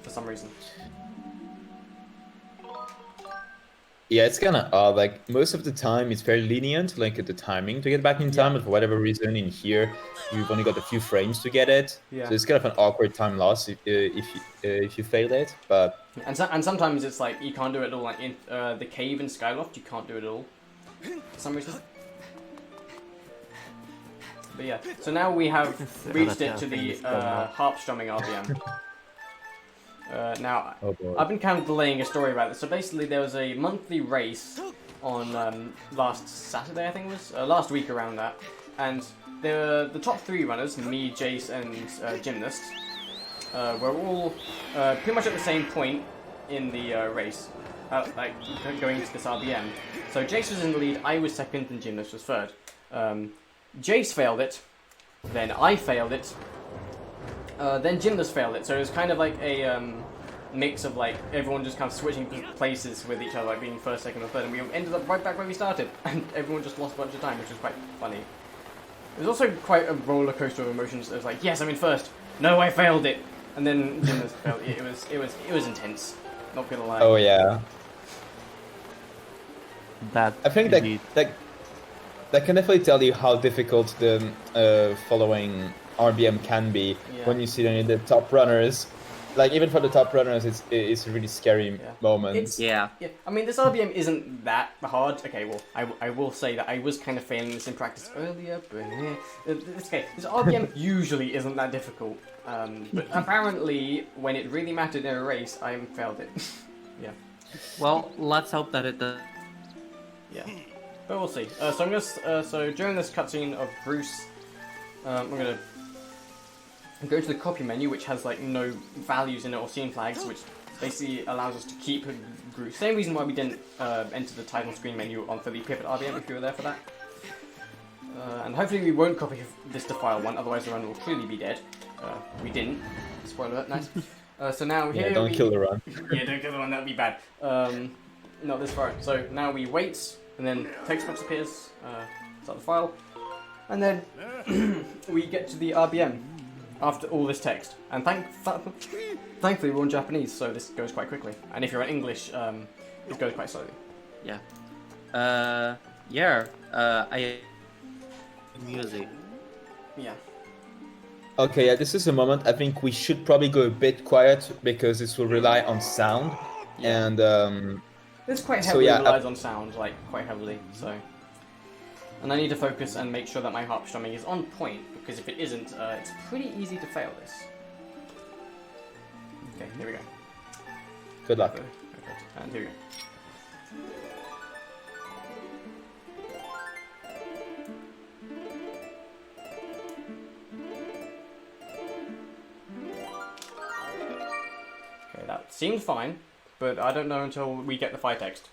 for some reason. Yeah, it's kind of odd. Like, most of the time, it's very lenient, like, at the timing to get back in time, but for whatever reason, in here, you've only got a few frames to get it. Yeah. So it's kind of an awkward time loss if you fail it, but... And sometimes it's like, you can't do it at all, like in the cave in Skyloft, you can't do it at all, for some reason. But yeah, so now we have reached it to the harp strumming RBM. Now, Oh boy. I've been kind of delaying a story about this. So basically, there was a monthly race on last Saturday, I think it was, last week around that, and the top 3 runners, me, Jace, and Gymnast, were all pretty much at the same point in the race, like going into this RBM. So Jace was in the lead, I was second, and Gymnast was third. Jace failed it, then I failed it, then Gymnast failed it, so it was kind of like a mix of like everyone just kind of switching places with each other, like being first, second, or third, and we ended up right back where we started, and everyone just lost a bunch of time, which was quite funny. It was also quite a roller coaster of emotions. It was like, yes, I'm in first, no, I failed it, and then Gymnast failed. It was intense, not gonna lie. Oh yeah. that I think indeed. that can definitely tell you how difficult the following RBM can be when you see only the top runners. Like, even for the top runners, it's a really scary moment. Yeah. Yeah, I mean, this RBM isn't that hard. Okay, well, I will say that I was kind of failing this in practice earlier, but it's okay. This RBM usually isn't that difficult, but apparently, when it really mattered in a race, I failed it. Yeah. Well, let's hope that it does. Yeah, but we'll see. So I'm gonna. So during this cutscene of Bruce, I'm gonna go to the copy menu, which has like no values in it or scene flags, which basically allows us to keep Bruce. Same reason why we didn't enter the title screen menu on for the pivot RBM if you were there for that. And hopefully we won't copy this to file 1, otherwise the run will truly be dead. We didn't. Spoiler alert. Nice. So now here Don't kill the run. Yeah, don't kill the run. That'd be bad. Not this far. So now we wait, and then text box appears. Start the file, and then we get to the RBM after all this text. And thankfully we're on Japanese, so this goes quite quickly. And if you're in English, it goes quite slowly. Yeah. I music. Yeah. Okay, yeah, this is a moment I think we should probably go a bit quiet because this will rely on sound. And This quite So, heavily yeah, relies on sound, like quite heavily. So, and I need to focus and make sure that my harp strumming is on point, because if it isn't, it's pretty easy to fail this. Okay, here we go. good luck. Okay, and here we go. Okay, that seems fine, but I don't know until we get the file text.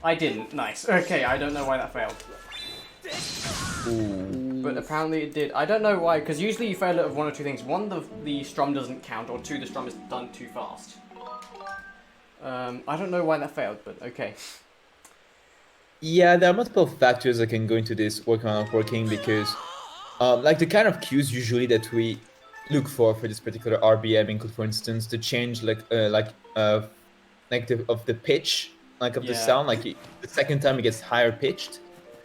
I didn't. Nice. Okay, I don't know why that failed. Ooh. But apparently it did. I don't know why, because usually you fail it of 1 or 2 things. 1, the strum doesn't count, or 2, the strum is done too fast. I don't know why that failed, but okay. Yeah, there are multiple factors that can go into this working or not working because, like the kind of cues usually that we look for this particular RBM include, for instance, the change of the pitch, like of the sound. Like the second time it gets higher pitched,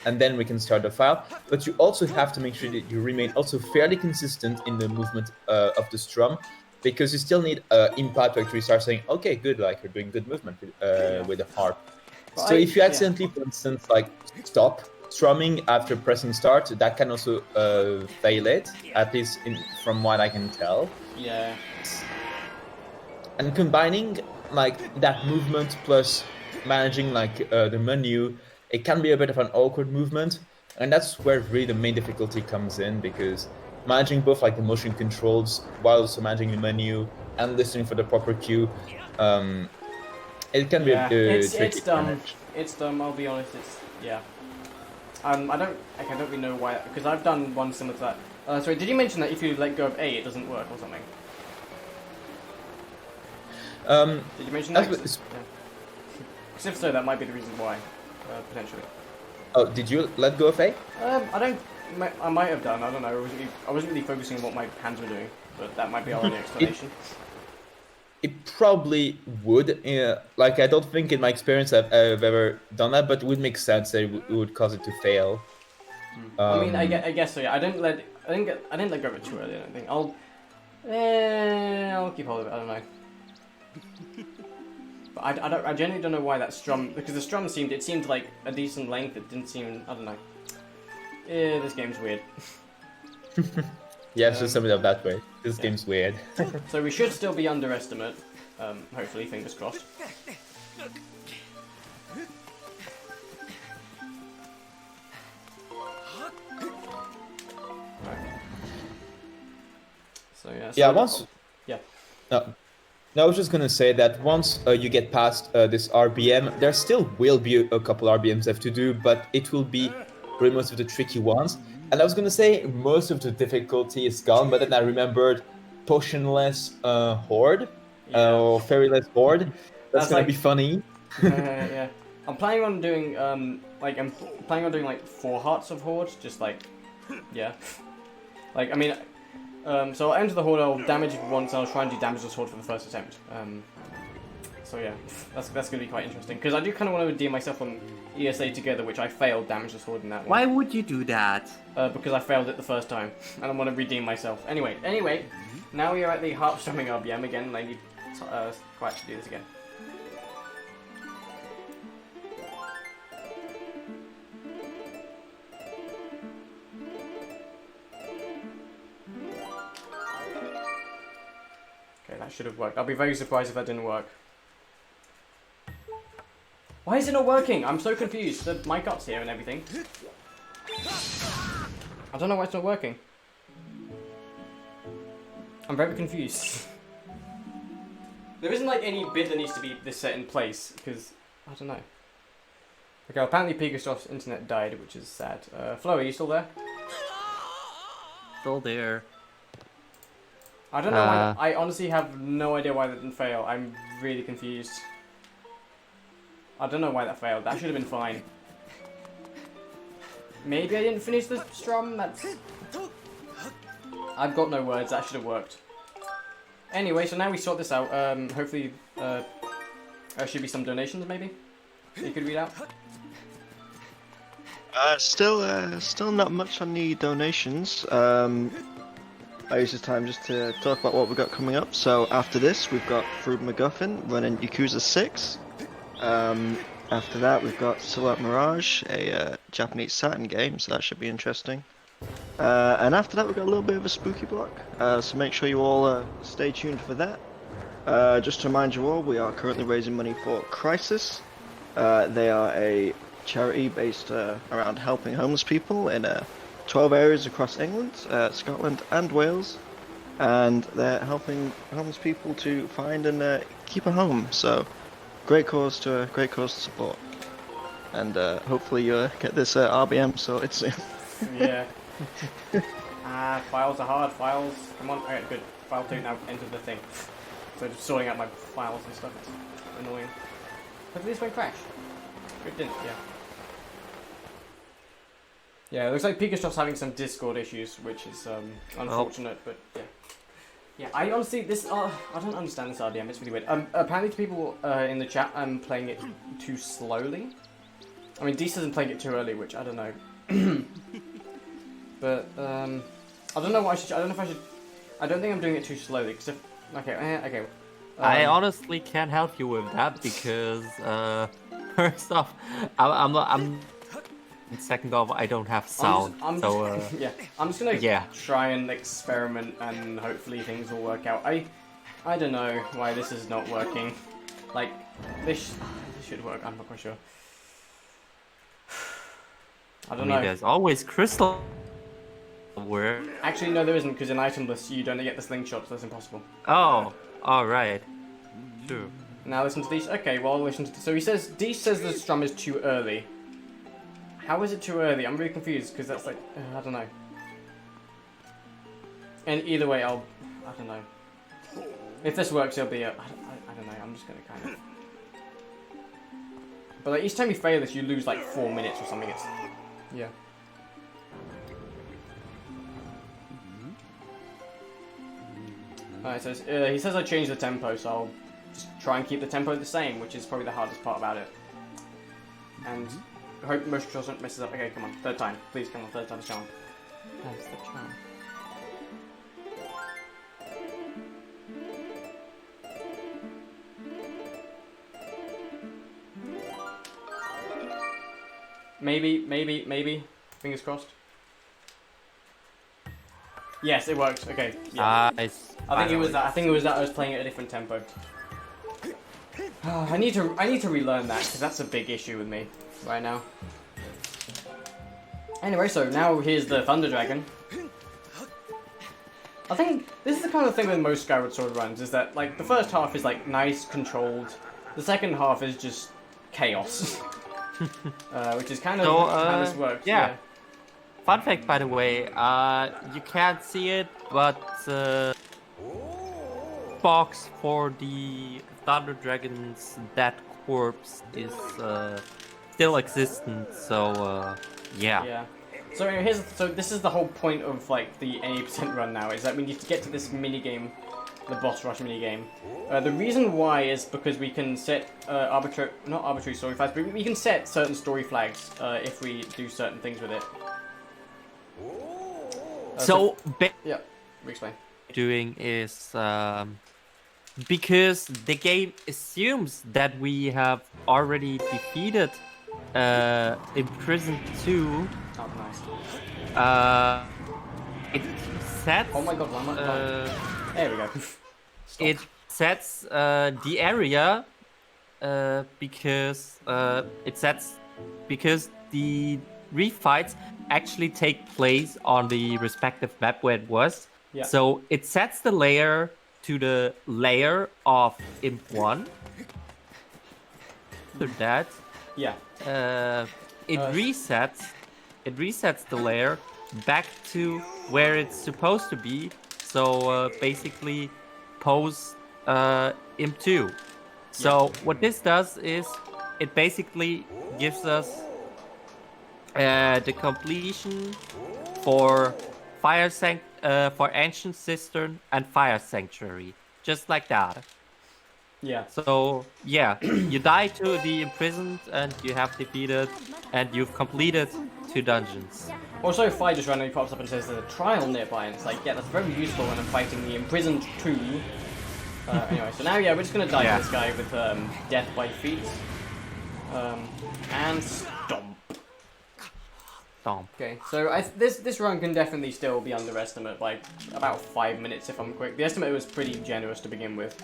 and then we can start the file. But you also have to make sure that you remain also fairly consistent in the movement of the strum, because you still need impact to actually start saying, okay, good, like you're doing good movement with the harp. So if you accidentally, for instance, like stop strumming after pressing start, that can also fail it, at least from what I can tell. Yeah. And combining like that movement plus managing like the menu, it can be a bit of an awkward movement, and that's where really the main difficulty comes in, because managing both like the motion controls while also managing the menu and listening for the proper cue, it can be a tricky. It's dumb. It's dumb. I'll be honest. I don't really know why, because I've done one similar to that. Sorry, did you mention that if you let go of A, it doesn't work or something? Did you mention that? Because if so, that might be the reason why, potentially. Oh, did you let go of A? I might have done. I don't know. I wasn't really focusing on what my hands were doing, but that might be our only explanation. It probably would. Like, I don't think in my experience I've ever done that, but it would make sense that it would cause it to fail. I mean, I guess so. Yeah, I didn't let go of it too early. I don't think. I'll keep hold of it. I don't know. But I genuinely don't know why that strum, because the strum seemed like a decent length. It didn't seem. I don't know. This game's weird. Yeah, just sum it up that way. This game's weird. So we should still be underestimate. Hopefully, fingers crossed. So yeah. Yeah. Once. Yeah. No, I was just gonna say that once you get past this RBM, there still will be a couple RBMs left to do, but it will be really most of the tricky ones. And I was gonna say most of the difficulty is gone, but then I remembered potionless horde or fairyless horde. That's gonna be funny. Yeah, I'm planning on doing like 4 hearts of horde, just like like I mean. So I'll enter the horde, I'll damage it once, and I'll try and do damage this horde for the first attempt. So yeah, that's going to be quite interesting, because I do kind of want to redeem myself on ESA together, which I failed damage this horde in that one. Why would you do that? Because I failed it the first time, and I want to redeem myself. Anyway, now we are at the harp strumming RBM again, and I need quite to do this again. Okay, that should have worked. I'll be very surprised if that didn't work. Why is it not working? I'm so confused. The mic up's here and everything. I don't know why it's not working. I'm very confused. There isn't like any bit that needs to be this set in place, because I don't know. Okay, apparently Pikachu's internet died, which is sad. Flo, are you still there? Still there. I don't know why. I honestly have no idea why that didn't fail. I'm really confused. I don't know why that failed. That should have been fine. Maybe I didn't finish the strum. I've got no words. That should have worked. Anyway, so now we sort this out. Hopefully, there should be some donations. Maybe you could read out. Still not much on the donations. I use this time just to talk about what we've got coming up. So after this, we've got Fruit MacGuffin running Yakuza 6. After that, we've got Silhouette Mirage, a Japanese Saturn game, so that should be interesting. And after that, we've got a little bit of a spooky block, so make sure you all stay tuned for that. Just to remind you all, we are currently raising money for Crisis. They are a charity based around helping homeless people in 12 areas across England, Scotland and Wales, and they're helping homeless people to find and keep a home. So great cause to support, and hopefully you get this RBM sorted soon. Yeah. Files are hard. Files. Come on. Alright, good. File 2 now entered the thing. So just sorting out my files and stuff. It's annoying. Hopefully this won't crash. It didn't. Yeah. Yeah, it looks like Pikachu's having some Discord issues, which is unfortunate, but yeah. Yeah, I honestly, I don't understand this RDM, it's really weird. Apparently to people in the chat, I'm playing it too slowly. I mean, Deez isn't playing it too early, which I don't know. But, I don't know what I should, I don't know if I should, I don't think I'm doing it too slowly, because if, okay. I honestly can't help you with that, because First off, I'm. Second off, I don't have sound. Yeah, I'm just gonna Yeah. try and experiment, and hopefully things will work out. I don't know why this is not working. Like, this should work. I'm not quite sure. I don't know. There's always crystal. Where? Actually, no, there isn't, because in itemless you don't get the slingshot, so that's impossible. Oh, all right. True. Now listen to these. Okay, well, listen to. So he says, Deesh says the strum is too early. How is it too early? I'm really confused, because that's like, I don't know. And either way, I don't know. If this works, it'll be a, I don't know, I'm just gonna kind of. But like, each time you fail this, you lose like 4 minutes or something. It's, yeah. Alright, so he says I changed the tempo, so I'll just try and keep the tempo the same, which is probably the hardest part about it. And I hope motion control doesn't mess up. Okay, come on, third time. Please, come on, third time's charm. That's the charm. Maybe. Fingers crossed. Yes, it worked. Okay. Yeah. Nice. I think it was that. I think it was that I was playing at a different tempo. I need to relearn that, because that's a big issue with me right now. Anyway, so now here's the Thunder Dragon. I think this is the kind of thing with most Skyward Sword runs, is that like the first half is like nice, controlled. The second half is just chaos. Which is kind of how this works. Yeah. Fun fact, by the way, you can't see it, but box for the Thunder Dragon's dead corpse is still existent. So yeah. Yeah. So anyway, this is the whole point of like the 80% run now, is that we need to get to this mini game, the boss rush mini game. The reason why is because we can set not arbitrary story flags, but we can set certain story flags if we do certain things with it. Yeah, explain. Doing is because the game assumes that we have already defeated Imprisoned 2. Oh, nice. It sets. Oh my god, one more time. There we go. It sets the area because the refights actually take place on the respective map where it was. Yeah. So it sets the layer to the layer of Imp 1. After that, Yeah. it resets the layer back to where it's supposed to be. So basically, post Imp 2. So what this does is it basically gives us the completion for for Ancient Cistern and Fire Sanctuary, just like that. Yeah. So yeah, you die to the Imprisoned and you have defeated and you've completed 2 dungeons. Also, Fire just randomly pops up and says there's a trial nearby, and it's like, yeah, that's very useful when I'm fighting the Imprisoned 2. Anyway, so now, yeah, we're just gonna die to this guy with Death by Feet. And stomp. Okay, so this run can definitely still be underestimated by about 5 minutes if I'm quick. The estimate was pretty generous to begin with.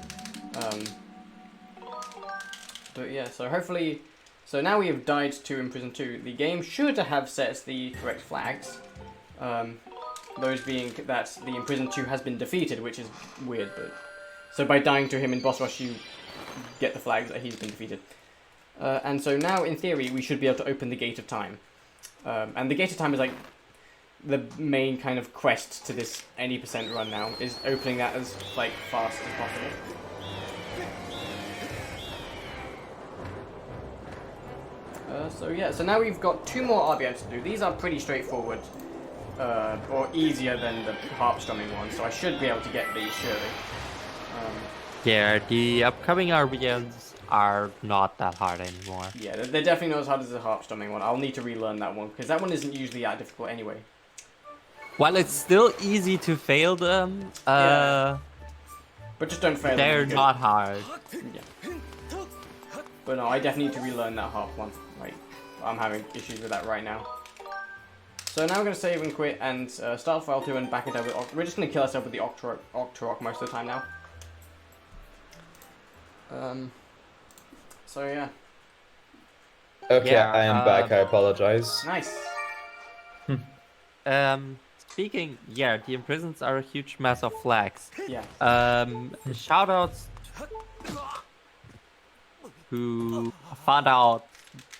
But yeah, so hopefully... So now we have died to Imprisoned 2. The game should have set the correct flags. Those being that the Imprisoned 2 has been defeated, which is weird, but... So by dying to him in boss rush, you get the flags that he's been defeated. And so now, in theory, we should be able to open the Gate of Time. And the Gate of Time is like the main kind of quest to this any percent run now, is opening that as like fast as possible. So yeah, so now we've got 2 more RBMs to do. These are pretty straightforward, or easier than the harp strumming one, so I should be able to get these surely. Yeah, the upcoming RBMs are not that hard anymore. Yeah, they're definitely not as hard as the harp strumming one. I'll need to relearn that one, because that one isn't usually that difficult anyway. While it's still easy to fail them, But just don't fail them. they're not hard. Yeah. But no, I definitely need to relearn that half one. Like, I'm having issues with that right now. So now we're going to save and quit and start file 2 and back it over. We're just going to kill ourselves with the Octorok most of the time now. So yeah. Okay, Yeah, I am back. I apologize. Nice. Speaking, yeah, the imprisons are a huge mess of flags. Yeah. Shoutouts who found out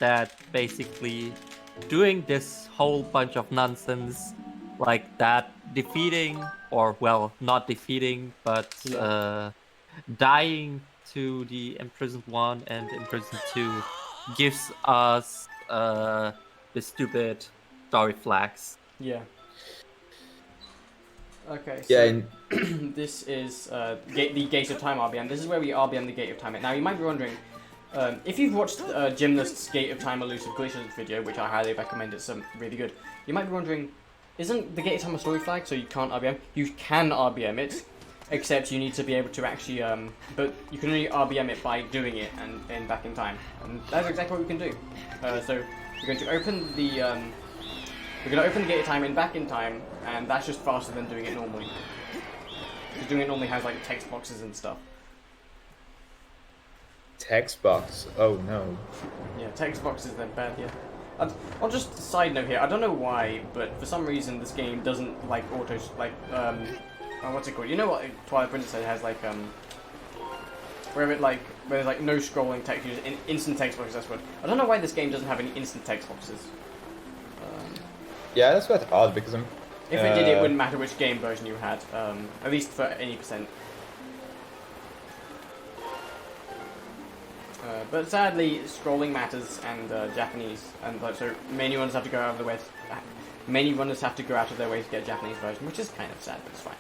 that basically doing this whole bunch of nonsense like that, defeating, or well, not defeating, but dying to the imprisoned 1 and imprisoned 2 gives us the stupid story flags. Yeah. Okay, so Yeah, this is the Gate of Time RBM. This is where we RBM the Gate of Time. Now, you might be wondering, if you've watched Gymnast's Gate of Time Elusive Glitches video, which I highly recommend, it's really good, you might be wondering, isn't the Gate of Time a story flag, so you can't RBM? You can RBM it, except you need to be able to actually, but you can only RBM it by doing it and back in time. And that's exactly what we can do. So we're going to open the Gate of Time and back in time, and that's just faster than doing it normally. Because doing it normally has like text boxes and stuff. text box. Oh no. Yeah, text boxes then bad, yeah. I'll just side note here, I don't know why, but for some reason this game doesn't like what's it called? You know what Twilight Princess has like where there's like no scrolling text, instant text boxes, that's what. I don't know why this game doesn't have any instant text boxes. Yeah, that's quite odd because I'm. If it did, it wouldn't matter which game version you had, at least for any percent. But sadly, scrolling matters and Japanese, and so many runners have to go out of their way. Many runners have to go out of their way to get a Japanese version, which is kind of sad, but it's fine.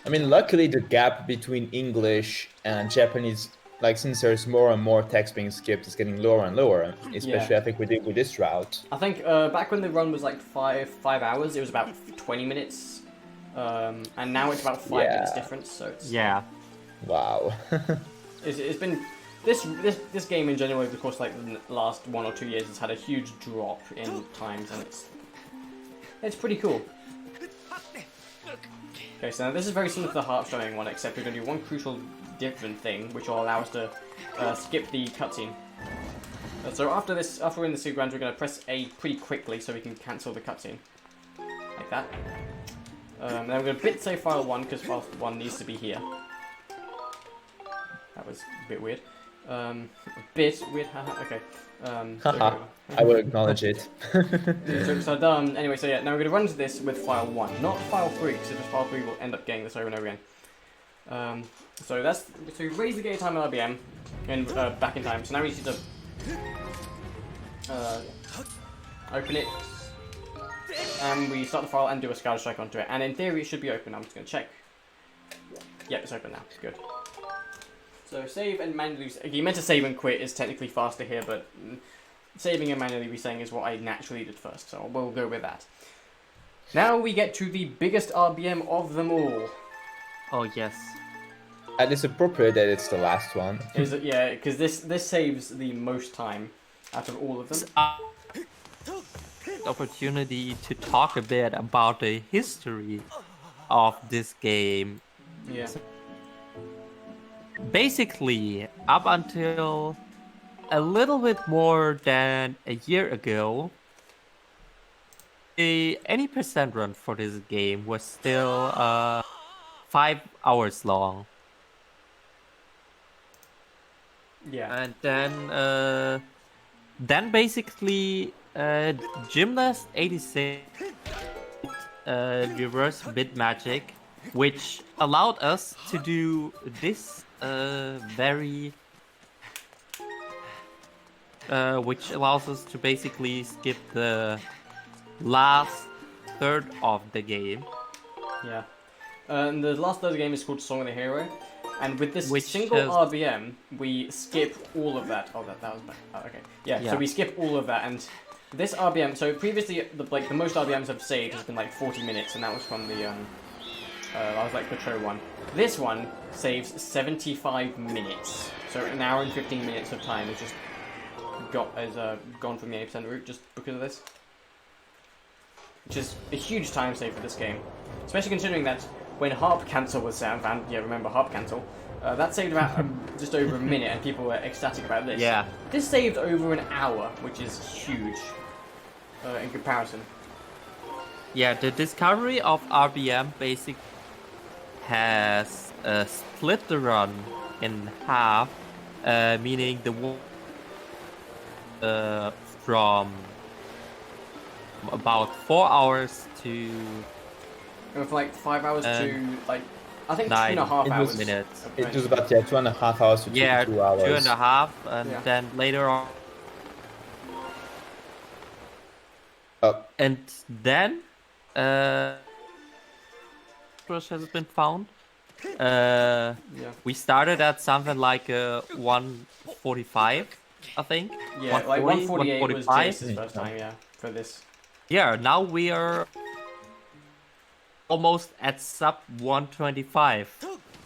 I mean, luckily the gap between English and Japanese, like since there's more and more text being skipped, is getting lower and lower. Especially, I think with this route. I think back when the run was like 5 hours, it was about 20 minutes, and now it's about 5 minutes difference. So it's, wow. it's been this game in general over the course of like the last 1 or 2 years has had a huge drop in times, and it's pretty cool. Okay, so now this is very similar to the Heart-Showing one, except we're going to do one crucial different thing, which will allow us to skip the cutscene. So after we're in the sequence, we're going to press A pretty quickly so we can cancel the cutscene. Like that. Then we're going to bit save file 1, because file 1 needs to be here. That was a bit weird. A bit weird, haha, okay. I will acknowledge it. So done. Anyway, so yeah, now we're going to run to this with file 1, not file 3, because if it's file 3, we'll end up getting this over and over again. So we raise the gate time RBM and back in time. So now we need to open it, and we start the file and do a scatter strike onto it. And in theory, it should be open. I'm just going to check. Yep, it's open now. Good. So save and manually. You meant to save and quit is technically faster here, but saving and manually resetting is what I naturally did first. So we'll go with that. Now we get to the biggest RBM of them all. Oh yes. And it's appropriate that it's the last one. Is it? Yeah, because this saves the most time out of all of them. Opportunity to talk a bit about the history of this game. Yeah. Basically, up until a little bit more than a year ago, any percent run for this game was still 5 hours long. Yeah. And then basically Gymnast 86 reverse bit magic, which allowed us to do this which allows us to basically skip the last third of the game. Yeah. And the last third of the game is called Song of the Hero. And with this single RBM, we skip all of that. Oh, that was bad. Oh, okay. Yeah, so we skip all of that, and this RBM. So previously, the most RBMs I've saved has been like 40 minutes, and that was from the I was like Patrol 1. This one saves 75 minutes. So an hour and 15 minutes of time is just gone from the 80% route just because of this. Which is a huge time save for this game. Especially considering that when Harp Cancel was found, yeah, remember Harp Cancel? That saved about just over a minute, and people were ecstatic about this. Yeah. This saved over an hour, which is huge in comparison. Yeah, the discovery of RBM basically has split the run in half, meaning the one from about 4 hours to From like 5 hours to like I think 9 2.5 hours. minutes. It was about 2.5 hours to 2 hours. 2.5, and Yeah. then later on. Oh. And then has been found. Yeah. We started at something like 145, I think. Yeah, like 148 was 145. Jace's first time, yeah, for this. Yeah, now we are almost at sub 125,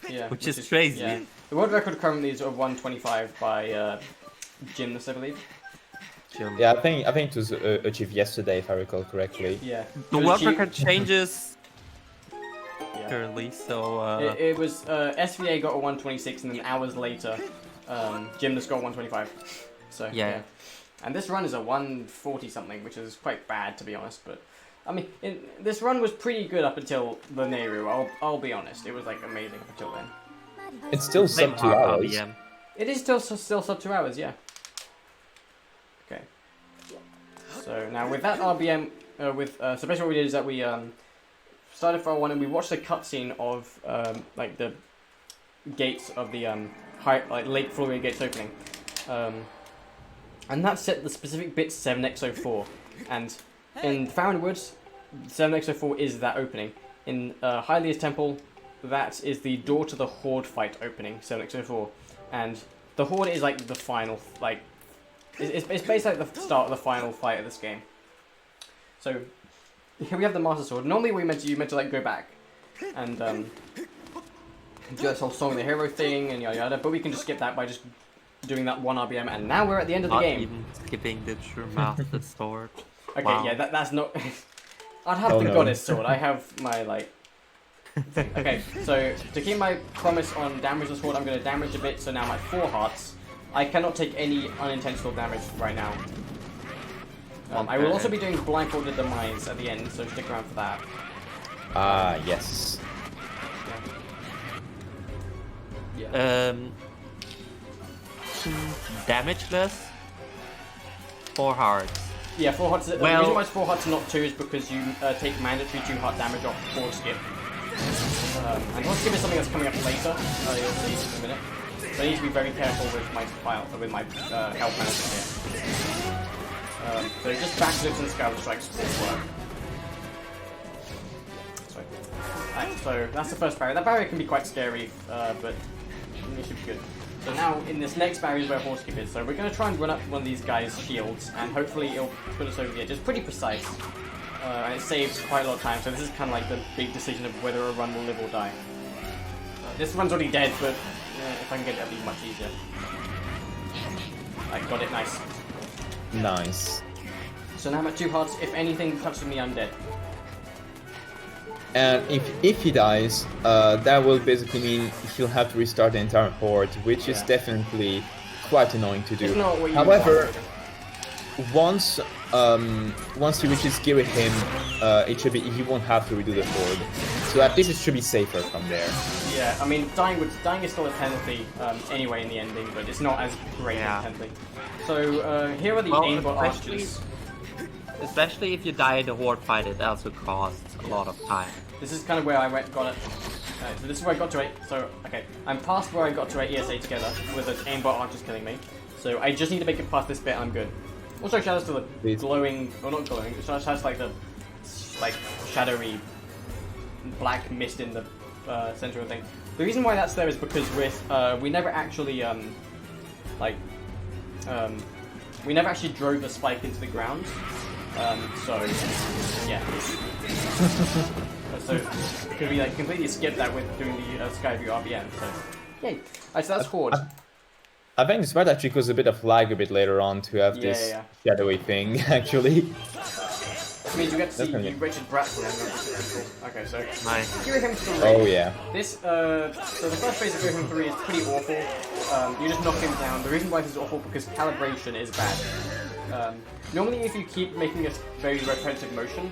Yeah, which is crazy. Yeah. The world record currently is of 125 by Gymnast, I believe. Yeah, I think it was achieved yesterday, if I recall correctly. Yeah. The It was world achieved- record changes Yeah. currently, so It was SVA got a 126, and then hours later, Gymnast got 125. So Yeah. And this run is a 140 something, which is quite bad to be honest. But I mean, this run was pretty good up until the Nehru. I'll be honest, it was like amazing up until then. It's still same sub 2 hours. RBM. It is still sub 2 hours, yeah. Okay. So now with that RBM, so basically what we did is that we started for 1 and we watched the cutscene of like the gates of the Lake Floria gates opening, and that set the specific bit 7x04, and in Farron Woods, 7x04 is that opening. In Hylia's Temple, that is the door to the Horde fight opening, 7x04, and the Horde is like the final, like, it's basically like the start of the final fight of this game. So here we have the Master Sword. Normally you meant to like go back and do this whole Song of the Hero thing and yada yada, but we can just skip that by just doing that 1 RBM, and now we're at the end of the Not game. even skipping the true Master Sword. Okay, Wow. yeah, that's not. I'd have Oh, the no. Goddess Sword. I have my like. Thing. Okay, so to keep my promise on damage the sword, I'm going to damage a bit. So now I'm at 4 hearts. I cannot take any unintentional damage right now. I will also be doing blindfolded demise at the end, so stick around for that. Ah, yes. Yeah. Damageless. 4 hearts. Yeah, 4 hearts. The Well- reason why it's 4 hearts and not 2 is because you take mandatory 2 heart damage off Horse Skip. And Horse Skip is something that's coming up later. You'll see in a minute. So I need to be very careful with my health management here. So just backflips and Skyward strikes will work. Sorry. Alright, so that's the first barrier. That barrier can be quite scary, but it should be good. So now in this next barrier is where Horse Skip is. So we're going to try and run up one of these guys' shields, and hopefully it'll put us over the edge. It's pretty precise, and it saves quite a lot of time. So this is kind of like the big decision of whether a run will live or die. This run's already dead, but if I can get it, it'll be much easier. I got it, nice. Nice. So now I'm at 2 hearts. If anything touches me, I'm dead. And if he dies, that will basically mean he'll have to restart the entire horde, which is Yeah. definitely quite annoying to It's do. not what you However, want. once he reaches gear with him, he won't have to redo the horde. So at least it should be safer from there. Yeah, I mean, dying is still a penalty anyway in the ending, but it's not as great Yeah. a penalty. So here are the Well, aimbot especially- archers. Especially if you die in the Horde fight, it also costs a lot of time. This is kind of where I got it. So this is where I got to 8. So, okay, I'm past where I got to 8 ESA together with the aimbot archers killing me. So I just need to make it past this bit and I'm good. Also, shout out to the Please. glowing, or not glowing, shout out to like the shadowy black mist in the center of the thing. The reason why that's there is because we never actually we never actually drove the spike into the ground. So yeah. So because we like completely skipped that with doing the Skyview RBM. So yay! Alright, so that's Horde. I think it's smart actually because a bit of lag a bit later on to have this shadowy thing actually. Which means you get to see you Richard Bratton. Okay, so Nice. Girahim 3. Oh yeah. This so the first phase of Girahim 3 is pretty awful. You just knock him down. The reason why this is awful because calibration is bad. Normally, if you keep making a very repetitive motion,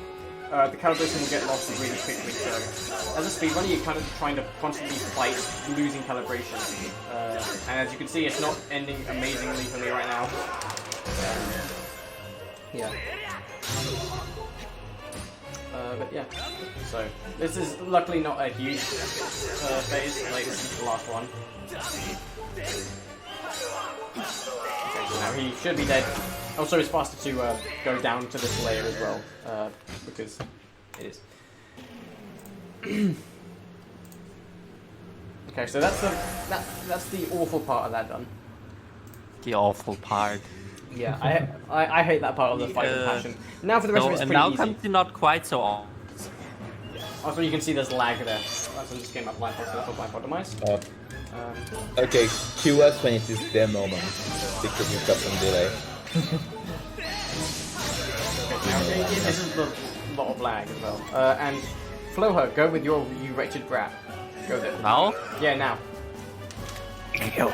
the calibration will get lost really quickly. So, as a speedrunner, you're kind of trying to constantly fight losing calibration. And as you can see, it's not ending amazingly for me right now. Yeah. But yeah, so this is luckily not a huge phase, like this is the last one. Okay, so now he should be dead. Also, it's faster to go down to this layer as well, because it is. Okay, so that's the awful part of that done. The awful part. Yeah, I hate that part of the fight with passion. Now for the rest of it, it's pretty now easy. comes the not quite so awful. Also, you can see there's lag there. So just came up blindfold, so that's what blindfold demise. Okay, cue us when it is their moment because you've got some delay. Okay, this is a lot of lag as well. And Floher, go with you wretched brat. Go there. Now? Yeah, now. You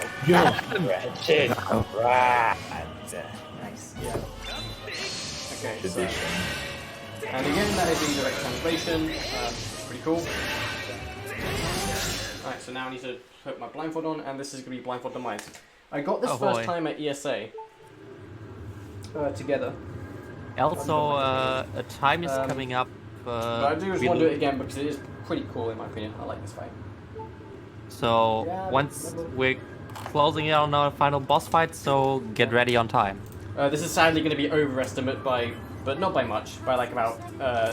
wretched rat. Nice. Yeah. Okay. So, and again, that is the direct translation. Pretty cool. Alright, so now I need to put my blindfold on, and this is going to be blindfold demise. I got this first time at ESA. Together. Also, a time is coming up. But I do just want to do it again because it is pretty cool in my opinion. I like this fight. So once we're closing in on our final boss fight, so get ready on time. This is sadly going to be overestimate by, but not by much, by like about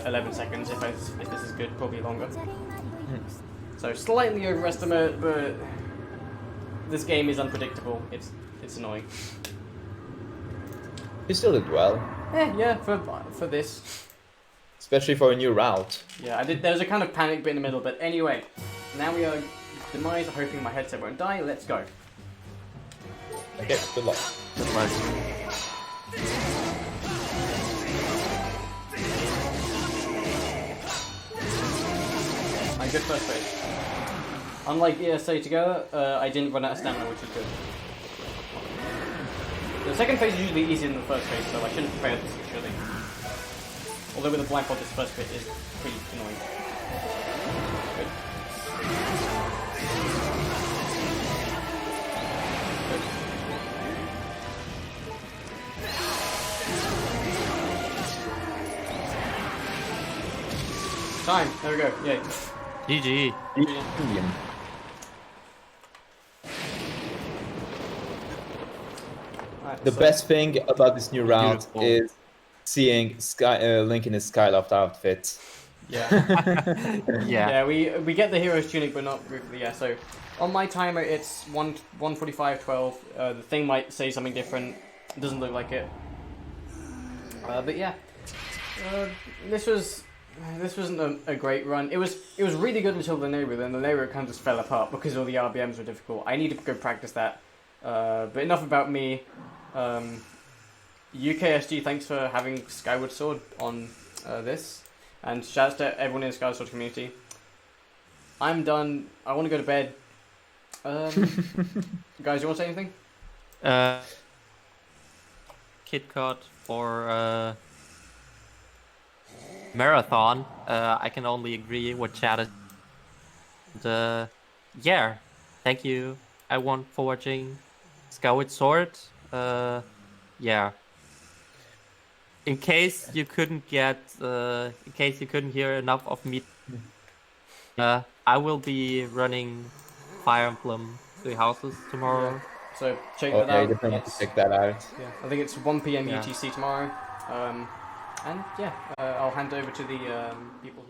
11 seconds if this is good, probably longer. So slightly overestimate, but this game is unpredictable. It's annoying. You still did well. Yeah, for this. Especially for a new route. Yeah, there was a kind of panic bit in the middle, but anyway, now we are demise, hoping my headset won't die. Let's go. Okay, good luck. Good luck. I'm good first phase. Unlike ESA together, I didn't run out of stamina, which is good. The second phase is usually easier than the first phase, so I shouldn't prepare this surely. Although with the blindfold, this first bit is pretty annoying. Good. Good. Time. There we go. Yay. GG. The best thing about this new route is seeing Link in his Skyloft outfit. Yeah. Yeah. Yeah, we get the hero's tunic, but not briefly. Yeah, so on my timer it's 1:45:12. The thing might say something different. It doesn't look like it. But yeah, this wasn't a great run. It was really good until the neighbor. Then the neighbor kind of just fell apart because all the RBMs were difficult. I need to go practice that. But enough about me. UKSG, thanks for having Skyward Sword on this. And shouts to everyone in the Skyward Sword community. I'm done. I want to go to bed. Guys, you want to say anything? Kitcot for marathon. I can only agree with Chad. Yeah, thank you everyone for watching Skyward Sword. Yeah. In case you couldn't hear enough of me, I will be running Fire Emblem Three Houses tomorrow. Yeah. So check that Okay, out. definitely have to check that out. Yeah, I think it's 1 p.m. Yeah. UTC tomorrow. And yeah, I'll hand over to the people who